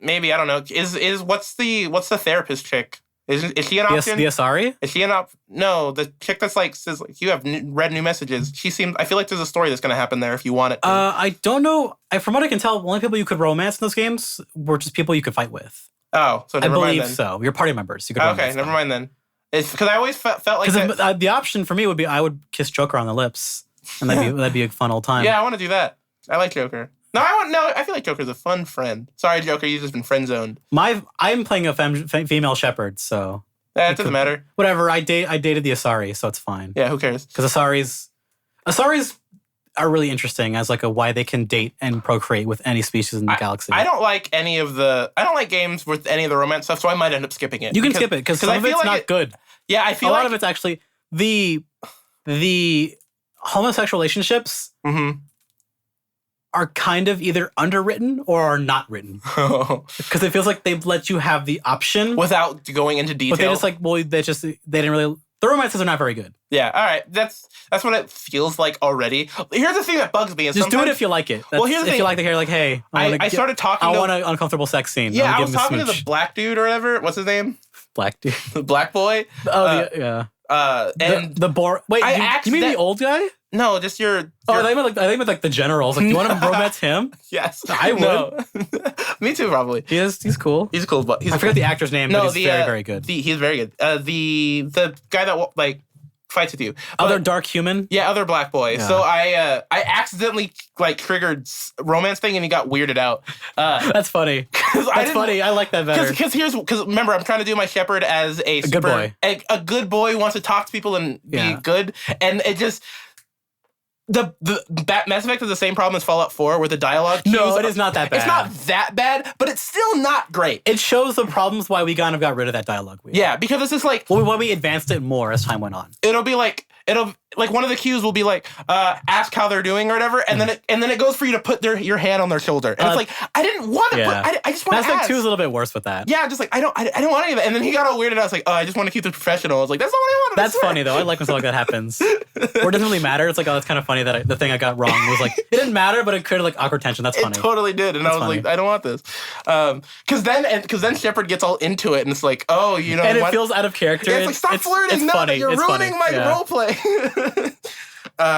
Maybe I don't know. Is what's the therapist chick? Is she an The option? Asari? Is she an op? No, the chick that's like says like, you have read new messages. She seems. I feel like there's a story that's gonna happen there if you want it. To. I don't know. From what I can tell, the only people you could romance in those games were just people you could fight with. Oh, so I never mind believe then. so. Your party members. You could Oh, romance okay, never them. mind then. It's because I always felt like that. Because the option for me would be I would kiss Joker on the lips, and that'd be a fun old time. Yeah, I want to do that. I like Joker. No, I feel like Joker's a fun friend. Sorry, Joker, you've just been friend zoned. I'm playing a female Shepherd, so It doesn't matter. whatever. I dated the Asari, so it's fine. Yeah, who cares? Because Asaris are really interesting as like a why they can date and procreate with any species in the galaxy. I don't like games with any of the romance stuff, so I might end up skipping it. You can skip it because some I of feel it's like not good. Yeah, I feel A like lot of it's actually the homosexual relationships Mhm. are kind of either underwritten or are not written because it feels like they've let you have the option, without going into detail. but they just like they didn't really. The romances are not very good. Yeah, all right. That's what it feels like already. Here's the thing that bugs me is Just do it sometimes- if you like it. Well, here's the if thing. you like to hear like, hey, I started talking. I to, want an uncomfortable sex scene. Yeah, I give was him a talking to the smooch. black dude or whatever. What's his name? Black dude. The black boy. Oh, yeah. And The bore. Wait, I you mean the old guy? no, just your. Oh, they meant like the generals. Like, do you want to romance him? Yes, I would. No. Me too, probably. He's cool. He's cool, but I forget the actor's name, but he's very, very good. He's very good. The guy that like fights with you. Other But- dark human. Yeah, other black boy. Yeah. So I accidentally like triggered romance thing and he got weirded out. That's funny. That's funny. I like that better. Because remember I'm trying to do my shepherd as a good boy. a good boy who wants to talk to people and Yeah. be good, and it just. The Mass Effect has the same problem as Fallout 4 with the dialogue. No, cues. it is not that bad. It's not that bad, but it's still not great. It shows the problems why we kind of got rid of that dialogue. Yeah, because it's just like Why we advanced it more as time went on. it'll be like one of the cues will be like ask how they're doing or whatever, and then it goes for you to put your hand on their shoulder, and it's like I didn't want to Yeah. put I just want Mass to Effect ask. 2 is a little bit worse with that. Yeah, just like I don't want any of it, and then he got all weirded out. I was like, oh, I just want to keep it professional. I was like, that's not what I wanted. That's funny though. I like when stuff like that happens. Or it doesn't really matter. It's like, oh, that's kind of funny that the thing I got wrong was like it didn't matter, but it created like awkward tension. That's funny. It totally did, and That's I was funny. like, I don't want this, because then Shepard gets all into it, and it's like, oh, you know, And it what? feels out of character. Yeah, it's like stop flirting. It's No, funny. you're It's ruining funny. my Yeah. role play.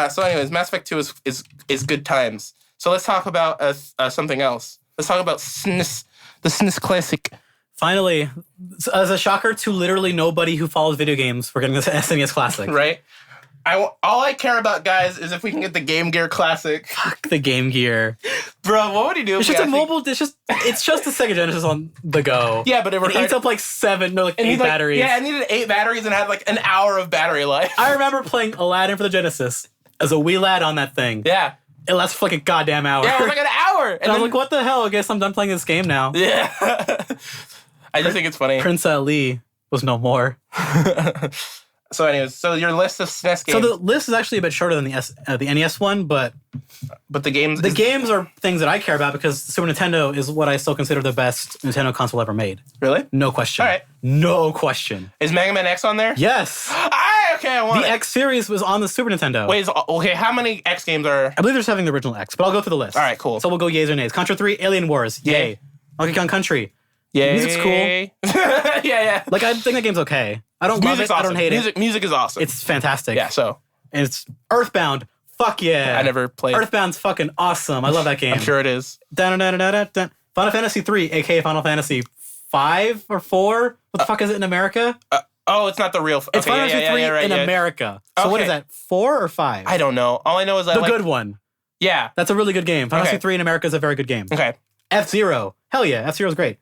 So, anyways, Mass Effect 2 is good times. So let's talk about something else. Let's talk about SNES, the SNES Classic. Finally, as a shocker to literally nobody who follows video games, we're getting this SNES Classic. Right? All I care about, guys, is if we can get the Game Gear Classic. Fuck the Game Gear. Bro, what would he do? It's if just we a actually- mobile. It's just a Sega Genesis on the go. Yeah, but it It eats up like and 8 he's like, batteries. Yeah, it needed 8 batteries and had like an hour of battery life. I remember playing Aladdin for the Genesis as a wee lad on that thing. Yeah. It lasts for like a goddamn hour. Yeah, it was like an hour. power. And I was like, what the hell? I guess I'm done playing this game now. Yeah. I just think it's funny. Prince Ali was no more. So anyways, so your list of SNES games. So the list is actually a bit shorter than the NES one, but the games games are things that I care about because Super Nintendo is what I still consider the best Nintendo console ever made. Really? No question. All right. No question. Is Mega Man X on there? Yes. Okay, I want The it. X series was on the Super Nintendo. Wait, okay, how many X games are... I believe there's having the original X, but I'll go through the list. All right, cool. So we'll go yays or nays. Contra 3, Alien Wars. Yay. Donkey Kong Country. Yay. Music's cool. yeah. Like, I think that game's okay. I don't love it. Awesome. I don't hate it. Music is awesome. It's fantastic. Yeah, so... And it's Earthbound. Fuck yeah. I never played. Earthbound's fucking awesome. I love that game. I'm sure it is. Dun-dun-dun-dun-dun-dun. Final Fantasy 3, a.k.a. Final Fantasy 5 or 4. What the fuck is it in America? It's not the real... It's Final Fantasy 3 in America. So what is that, 4 or 5? I don't know. All I know is that the good one. Yeah. That's a really good game. Final Fantasy 3 in America is a very good game. Okay. F-Zero. Hell yeah, F-Zero's great.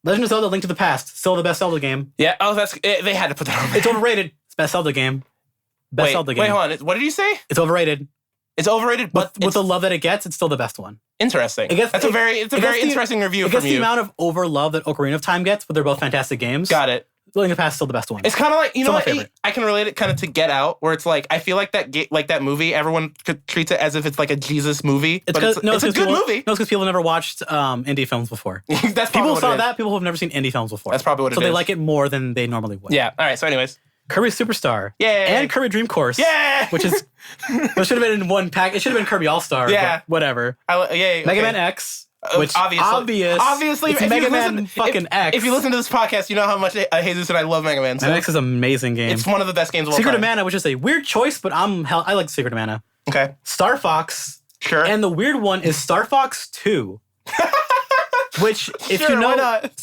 Legend of Zelda: Link to the Past. Still the best Zelda game. Yeah. Oh, they had to put that on there. It's overrated. It's best Zelda game. Best Zelda game. Wait, hold on. What did you say? It's overrated. It's overrated, but with the love that it gets, it's still the best one. Interesting. It's a very interesting review from you. It gets the amount of overlove that Ocarina of Time gets, but they're both fantastic games. Got it. Link to the Past is still the best one. It's kind of like, you know what? Favorite. I can relate it kind of to Get Out, where it's like, I feel like that movie, everyone treats it as if it's like a Jesus movie. It's a good movie. No, it's because people never watched indie films before. That's people saw that. People who have never seen indie films before. That's probably what it is. So they like it more than they normally would. Yeah. All right. So anyways. Kirby Superstar. Yeah. And Kirby Dream Course. Yeah. Which should have been in one pack. It should have been Kirby All-Star. Yeah. But whatever. Yeah. Mega Man X. Which obviously, it's Mega Man fucking X. If you listen to this podcast, you know how much Jesus and I love Mega Man. So X is an amazing game. It's one of the best games of all time. Secret of Mana, which is a weird choice, but I like Secret of Mana. Okay. Star Fox. Sure. And the weird one is Star Fox 2. Which, if you know... Why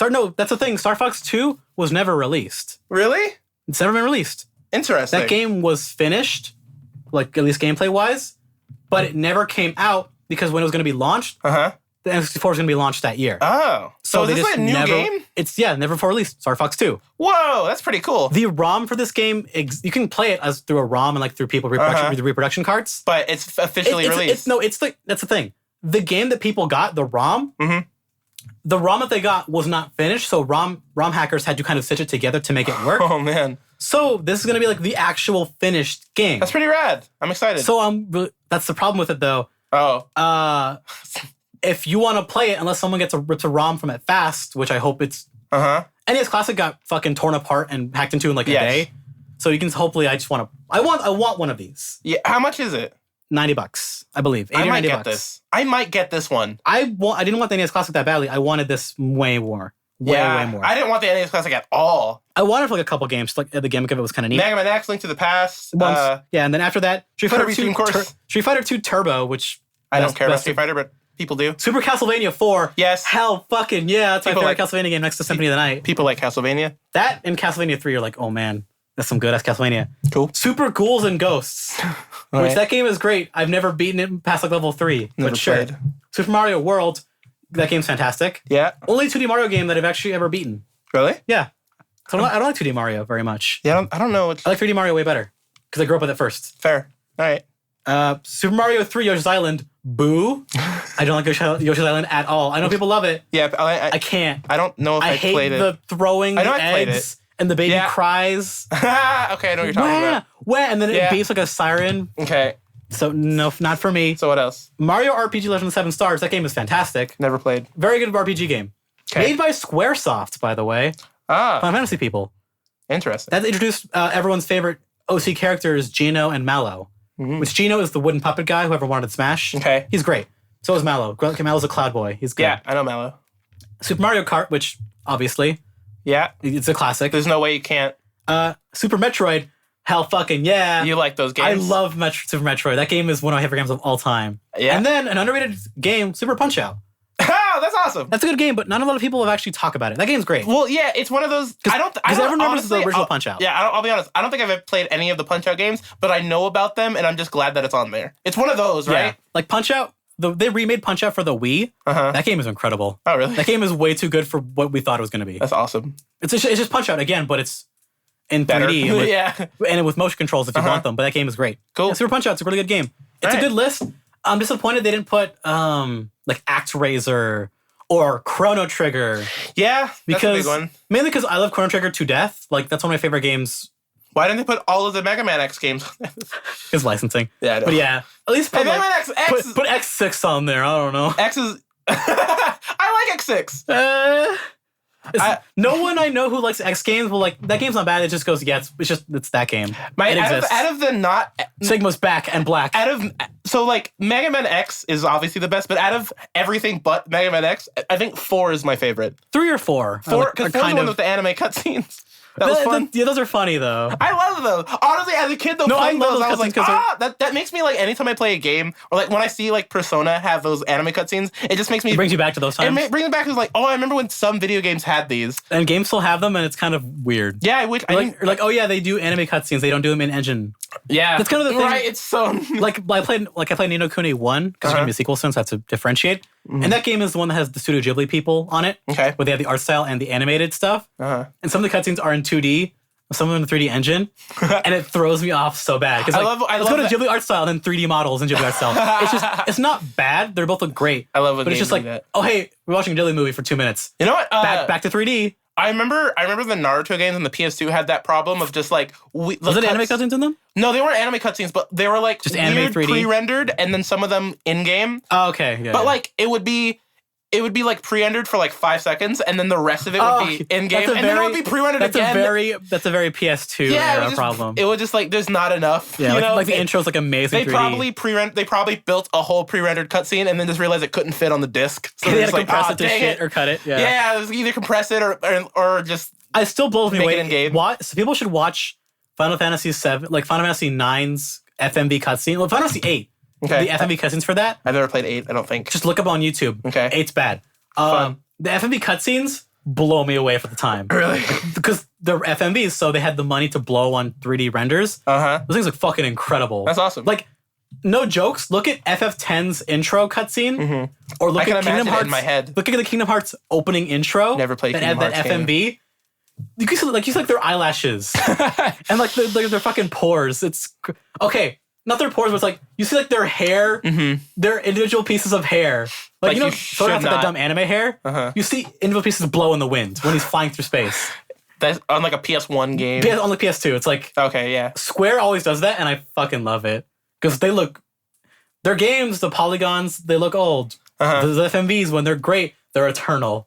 not? That's the thing. Star Fox 2 was never released. Really? It's never been released. Interesting. That game was finished, like at least gameplay-wise, but it never came out because when it was going to be launched, the N64 was going to be launched that year. Oh. So is this like a new game? It's, never before released. Star Fox 2. Whoa, that's pretty cool. The ROM for this game, you can play it as through a ROM and like through people reproduction cards. But it's officially released. That's the thing. The game that people got, the ROM, the ROM that they got was not finished, so ROM hackers had to kind of stitch it together to make it work. Oh, man. So this is going to be like the actual finished game. That's pretty rad. I'm excited. So that's the problem with it, though. Oh. If you want to play it, unless someone rips a ROM from it fast, which I hope it's... NES Classic got fucking torn apart and hacked into in like a day. So you can hopefully, I want one of these. Yeah. How much is it? $90, I believe. 80 I or might 90 get bucks. this. I might get this one. I didn't want the NES Classic that badly. I wanted this way more. Way more. I didn't want the NES Classic at all. I wanted for like a couple games. Like the gimmick of it was kind of neat. Mega Man X, Link to the Past. And then after that, Street Fighter 2 Turbo, which I don't care about Street Fighter, but people do. Super Castlevania 4. Yes. Hell fucking yeah. That's my favorite Castlevania game next to Symphony of the Night. People like Castlevania. That and Castlevania 3 are like, oh man, that's some good ass Castlevania. Cool. Super Ghouls and Ghosts. Which that game is great. I've never beaten it past like level 3. Never played. Sure. Super Mario World. That game's fantastic. Yeah. Only 2D Mario game that I've actually ever beaten. Really? Yeah. So I don't like 2D Mario very much. Yeah, I don't know. I like 3D Mario way better because I grew up with it first. Fair. All right. Super Mario 3 Yoshi's Island. Boo. I don't like Yoshi's Island at all. I know people love it. Yeah, I can't. I don't know if I played it. I hate the throwing the eggs and the baby cries. Okay, I know what you're talking about. And then it beeps like a siren. Okay. So no, not for me. So what else? Mario RPG Legend of the 7 Stars. That game is fantastic. Never played. Very good RPG game. Okay. Made by Squaresoft, by the way. Final Fantasy people. Interesting. That introduced everyone's favorite OC characters, Gino and Mallow. Which Gino is the wooden puppet guy, whoever wanted Smash. Okay. He's great. So is Mallow. Mallow's a cloud boy. He's good. Yeah, I know Mallow. Super Mario Kart, which obviously. Yeah. It's a classic. There's no way you can't. Super Metroid. Hell fucking yeah. You like those games? I love Super Metroid. That game is one of my favorite games of all time. Yeah. And then an underrated game, Super Punch-Out! Oh, that's awesome. That's a good game, but not a lot of people have actually talked about it. That game's great. Well, yeah, it's one of those. Because everyone remembers the original Punch-Out! Yeah, I'll be honest. I don't think I've ever played any of the Punch-Out games, but I know about them, and I'm just glad that it's on there. It's one of those, right? Yeah. Like Punch-Out! They remade Punch-Out for the Wii. That game is incredible. Oh, really? That game is way too good for what we thought it was going to be. That's awesome. It's just Punch-Out again, but it's in Better. 3D. And with motion controls if you want them. But that game is great. Cool. Yeah, Super Punch-Out's a really good game. It's a good list. I'm disappointed they didn't put like ActRaiser or Chrono Trigger. Yeah, that's a big one. Mainly because I love Chrono Trigger to death. Like that's one of my favorite games. Why didn't they put all of the Mega Man X games? Because licensing. Yeah, I know. But yeah, at least put, Mega Man X put X6 on there. I don't know. X is. I like X6. No one I know who likes X games will like that game's not bad. It just goes it's that game. It exists. Out of the not Sigma's back and black. So like Mega Man X is obviously the best, but out of everything but Mega Man X, I think 4 is my favorite. 3 or 4. 4 because 4 is the one with the anime cutscenes. That was fun. Yeah, those are funny though. I love those. Honestly, as a kid, though, playing those, I was like, that makes me like anytime I play a game or like when I see like Persona have those anime cutscenes, it just makes me. It brings you back to those times. It brings me back to like, I remember when some video games had these. And games still have them, and it's kind of weird. Yeah, oh yeah, they do anime cutscenes. They don't do them in engine. Yeah, that's kind of the thing. Right, it's so like I played Ni no Kuni 1 because there's gonna be a sequel soon, so I have to differentiate. And that game is the one that has the Studio Ghibli people on it. Okay, where they have the art style and the animated stuff. And some of the cutscenes are in 2D. Some of them in the 3D engine, and it throws me off so bad. Because let's go to Ghibli art style and then 3D models in Ghibli art style. It's not bad. They both look great. I love it. But it's just like, oh hey, we're watching a Ghibli movie for 2 minutes. You know what? Back to 3D. I remember the Naruto games on the PS2 had that problem of just like was it anime cutscenes in them? No, they weren't anime cutscenes, but they were like just anime 3D pre-rendered, and then some of them in game. Oh, okay, yeah. But like it would be like pre-rendered for like 5 seconds, and then the rest of it would be in game, and then it would be pre-rendered again. That's a very PS2 era problem. It was just like there's not enough. Yeah, you know? like the intro's like amazing. They 3D. They probably built a whole pre-rendered cutscene, and then just realized it couldn't fit on the disc. So they they had to like, compress it to shit or cut it. Yeah, it was either compress it or just. It still blows me away. In game. So people should watch Final Fantasy 7, like Final Fantasy 9's FMV cutscene. Well, Final Fantasy 8. Okay. The FMV cutscenes for that. I've never played 8. I don't think. Just look up on YouTube. Okay. 8's bad. The FMV cutscenes blow me away for the time. Really? Because they're FMVs, so they had the money to blow on 3D renders. Those things look fucking incredible. That's awesome. Like, no jokes. Look at FF10's intro cutscene, or look at Kingdom Hearts. In my head. Look at the Kingdom Hearts opening intro. Never played Kingdom Hearts. That FMV. You can see like their eyelashes and like their fucking pores. It's okay. Not their pores, but it's like you see like their hair, their individual pieces of hair. Like you know, Soda has like that dumb anime hair. You see individual pieces blow in the wind when he's flying through space. That's on like a PS1 game. On the PS2, it's like okay, yeah. Square always does that, and I fucking love it because their games, the polygons, they look old. The FMVs when they're great, they're eternal.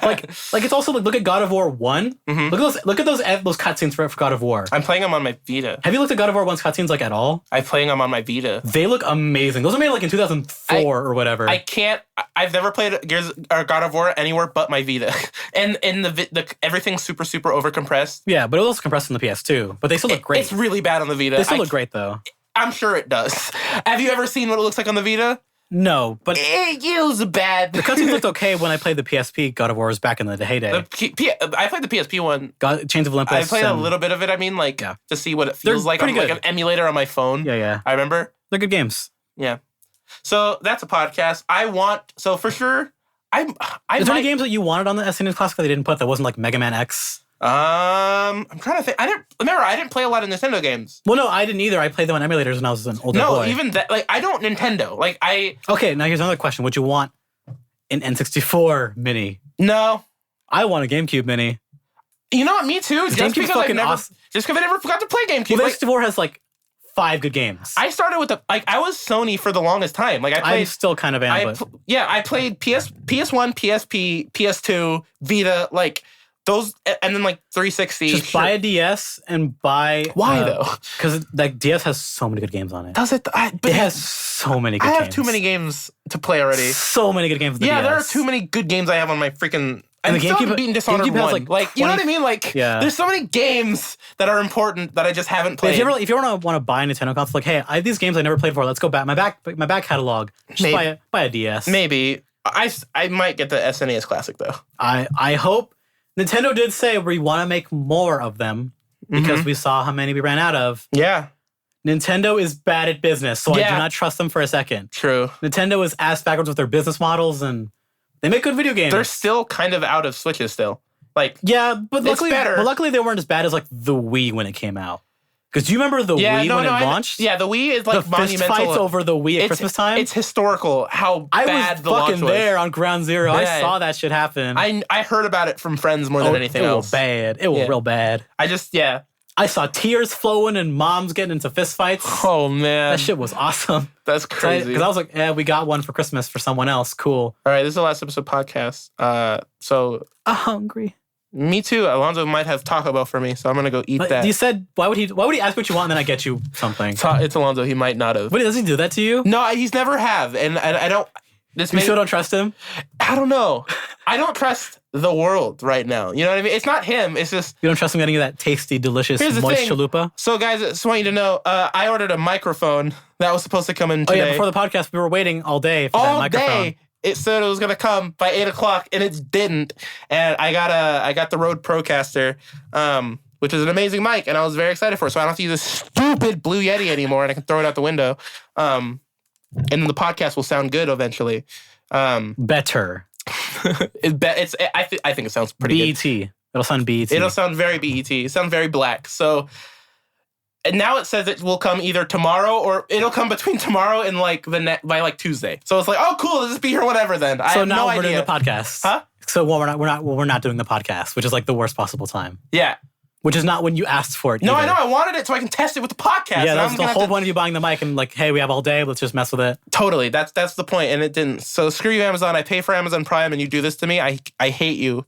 like it's also like look at God of War 1. Look at those cutscenes for God of War. I'm playing them on my Vita. Have you looked at God of War 1's cutscenes like at all? I'm playing them on my Vita. They look amazing. Those were made like in 2004 or whatever. I've never played Gears or God of War anywhere but my Vita. And the everything's super super over compressed. Yeah, but it was also compressed on the PS2. But they still look great. It's really bad on the Vita. They still look great though. I'm sure it does. Have you ever seen what it looks like on the Vita? No, but it was bad. The cutscenes looked okay when I played the PSP God of War was back in the heyday. I played the PSP one. Chains of Olympus. I played a little bit of it. I mean, like to see what it feels like on like an emulator on my phone. Yeah. I remember. They're good games. Yeah. So that's a podcast. For sure. Is there any games that you wanted on the SNES Classic that they didn't put that wasn't like Mega Man X? I'm trying to think. I didn't play a lot of Nintendo games. Well, no, I didn't either. I played them on emulators when I was an older boy. No, even that. Like, I don't Nintendo. Like, Okay, now here's another question. Would you want an N64 Mini? No. I want a GameCube Mini. You know what? Me too. Just because I never forgot to play GameCube. Well, the N64 has like 5 good games. I started with I was Sony for the longest time. Like I'm still kind of am. I played PS1, PSP, PS2, Vita, like. Those and then like 360. Just buy a DS and buy. Why though? Because like DS has so many good games on it. Does it? It has so many good games. I have too many games to play already. So many good games. Yeah, there are too many good games I have on my freaking. And the GameCube beaten Dishonored 1. Like you know what I mean? Like there's so many games that are important that I just haven't played. If you want to buy a Nintendo console, like hey, I have these games I never played before. Let's go back my back catalog. Just buy a DS. Maybe I might get the SNES Classic though. I hope. Nintendo did say we want to make more of them because we saw how many we ran out of. Yeah. Nintendo is bad at business, so I do not trust them for a second. True. Nintendo is ass backwards with their business models, and they make good video games. They're still kind of out of Switches still. Like yeah, but luckily, they weren't as bad as like the Wii when it came out. Because do you remember the Wii when it launched? Yeah, the Wii is like the monumental. fist fights over the Wii at Christmas time. It's historical how bad the launch was. I was fucking there on Ground Zero. Yeah. I saw that shit happen. I heard about it from friends more than anything else. It was bad. It was real bad. I saw tears flowing and moms getting into fist fights. Oh, man. That shit was awesome. That's crazy. Because I was like, we got one for Christmas for someone else. Cool. All right, this is the last episode podcast. So I'm hungry. Me too. Alonzo might have Taco Bell for me, so I'm going to go eat that. You said, why would he ask what you want and then I get you something? It's Alonzo. He might not have. But does he do that to you? No, he's never have. And I don't... You still don't trust him? I don't know. I don't trust the world right now. You know what I mean? It's not him. It's just... You don't trust him getting you that tasty, delicious, moist chalupa? So, guys, I just want you to know, I ordered a microphone that was supposed to come in today. Oh, yeah, before the podcast, we were waiting all day for that microphone. All day. It said it was going to come by 8 o'clock, and it didn't. And I got the Rode Procaster, which is an amazing mic, and I was very excited for it. So I don't have to use this stupid Blue Yeti anymore, and I can throw it out the window. And then the podcast will sound good eventually. Better. I think it sounds pretty BET. good. It'll sound BET. It'll sound very BET. It sounds very black. So, and now it says it will come either tomorrow or it'll come between tomorrow and by Tuesday. So it's like, oh, cool. Let's just be here whenever then. I have no idea. We're doing the podcast. Huh? So we're not doing the podcast, which is like the worst possible time. Yeah. Which is not when you asked for it. No, either. I know. I wanted it so I can test it with the podcast. Yeah, that's the whole point of you buying the mic and like, hey, we have all day. Let's just mess with it. Totally. That's the point, and it didn't. So screw you, Amazon. I pay for Amazon Prime, and you do this to me. I hate you,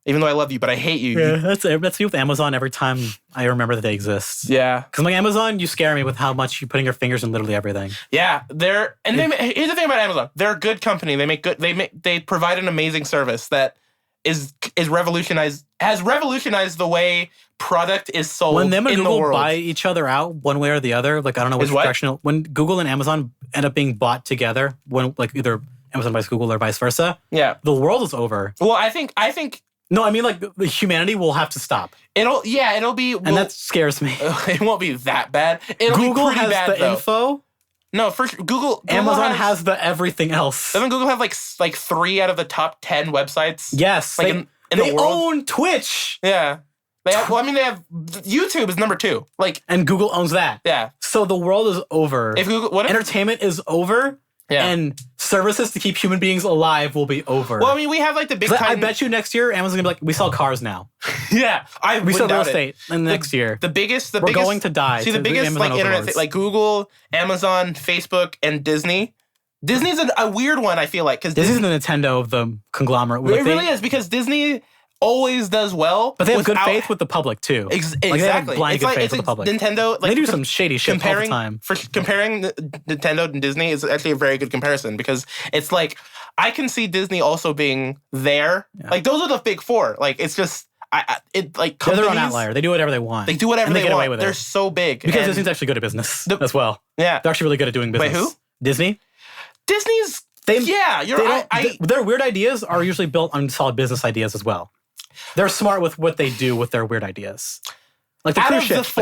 even though I love you, but I hate you. Yeah, that's me with Amazon every time I remember that they exist. Yeah. Because like Amazon, you scare me with how much you're putting your fingers in literally everything. Yeah, here's the thing about Amazon. They're a good company. They provide an amazing service that has revolutionized the way product is sold when them and in Google the world. buy each other out one way or the other, like I don't know which direction. When Google and Amazon end up being bought together, when like either Amazon buys Google or vice versa, yeah, the world is over. Well, I think. No, I mean like the humanity will have to stop. It'll be, and that scares me. It won't be that bad. Google be pretty has bad, the though. Info. No, first Google Amazon has the everything else. Doesn't Google have like 3 out of the top 10 websites? Yes, like in the world. They own Twitch. Yeah. They have YouTube is number 2. And Google owns that. Yeah. So the world is over. Entertainment is over. Yeah. And services to keep human beings alive will be over. Well, I mean, we have like the big I bet you next year Amazon's gonna be like, we sell cars now. Yeah, we sell real estate in the next year. We're biggest going to die. See, the biggest like internet thing, like Google, Amazon, Facebook, and Disney. Disney's a weird one. I feel like because Disney's the Nintendo of the conglomerate. It really is because Disney always does well, but they have good faith with the public too. Exactly, they have blind good faith with the public. Nintendo, they do some shady shit all the time. Comparing Nintendo and Disney is actually a very good comparison because it's like I can see Disney also being there. Yeah. Like those are the big 4. Like it's just. They're their own outlier. They do whatever they want. They do whatever they get want. Away with They're it. so big. Because Disney's actually good at business as well. Yeah. They're actually really good at doing business. Wait, who? Disney? Disney's... you're right. Their weird ideas are usually built on solid business ideas as well. They're smart with what they do with their weird ideas. Like the cruise ships.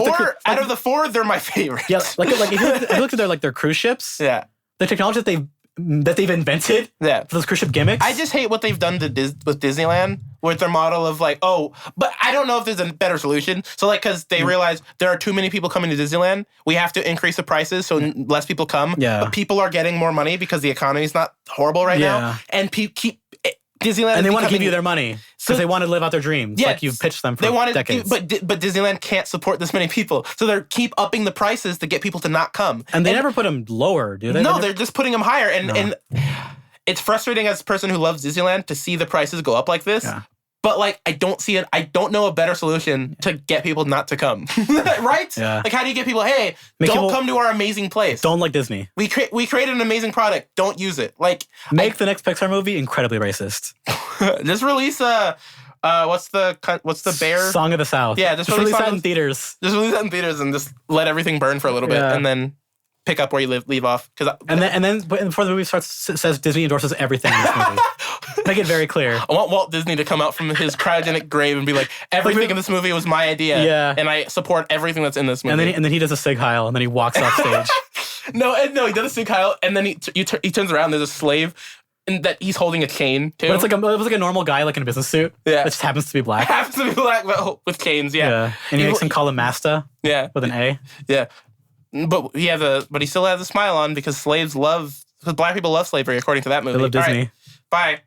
Out of the 4, they're my favorite. Yeah, like if you look at their cruise ships, yeah, the technology that they've invented for those cruise ship gimmicks. I just hate what they've done with Disneyland with their model of like, but I don't know if there's a better solution. So like, because they realize there are too many people coming to Disneyland, we have to increase the prices so less people come. Yeah. But people are getting more money because the economy's not horrible right now. And Disneyland and they want to give you their money because they want to live out their dreams. Like you've pitched them for decades. But Disneyland can't support this many people, so they keep upping the prices to get people to not come. And they never put them lower, do they? No, they're just putting them higher. And it's frustrating as a person who loves Disneyland to see the prices go up like this. Yeah. But like, I don't know a better solution to get people not to come. Right? Yeah. Like, how do you get people, hey, don't come to our amazing place. Don't like Disney. We created an amazing product. Don't use it. Like, make the next Pixar movie incredibly racist. Just release what's the bear? Song of the South. Yeah, just release that in theaters. Just release that in theaters and just let everything burn for a little bit and then pick up where you leave off. And then before the movie starts, it says Disney endorses everything in this movie. Make it very clear. I want Walt Disney to come out from his cryogenic grave and be like, everything in this movie was my idea. Yeah. And I support everything that's in this movie. And then he does a Sig Heil and then he walks off stage. No, he does a Sig Heil and then he turns around. There's a slave and that he's holding a chain too. But it was like a normal guy, like in a business suit. Yeah. It just happens to be black. Happens to be black, but with chains. Yeah. And he makes him call him Masta. Yeah. With an A. Yeah. But he still has a smile on because black people love slavery according to that movie. They love Disney. All right. Bye.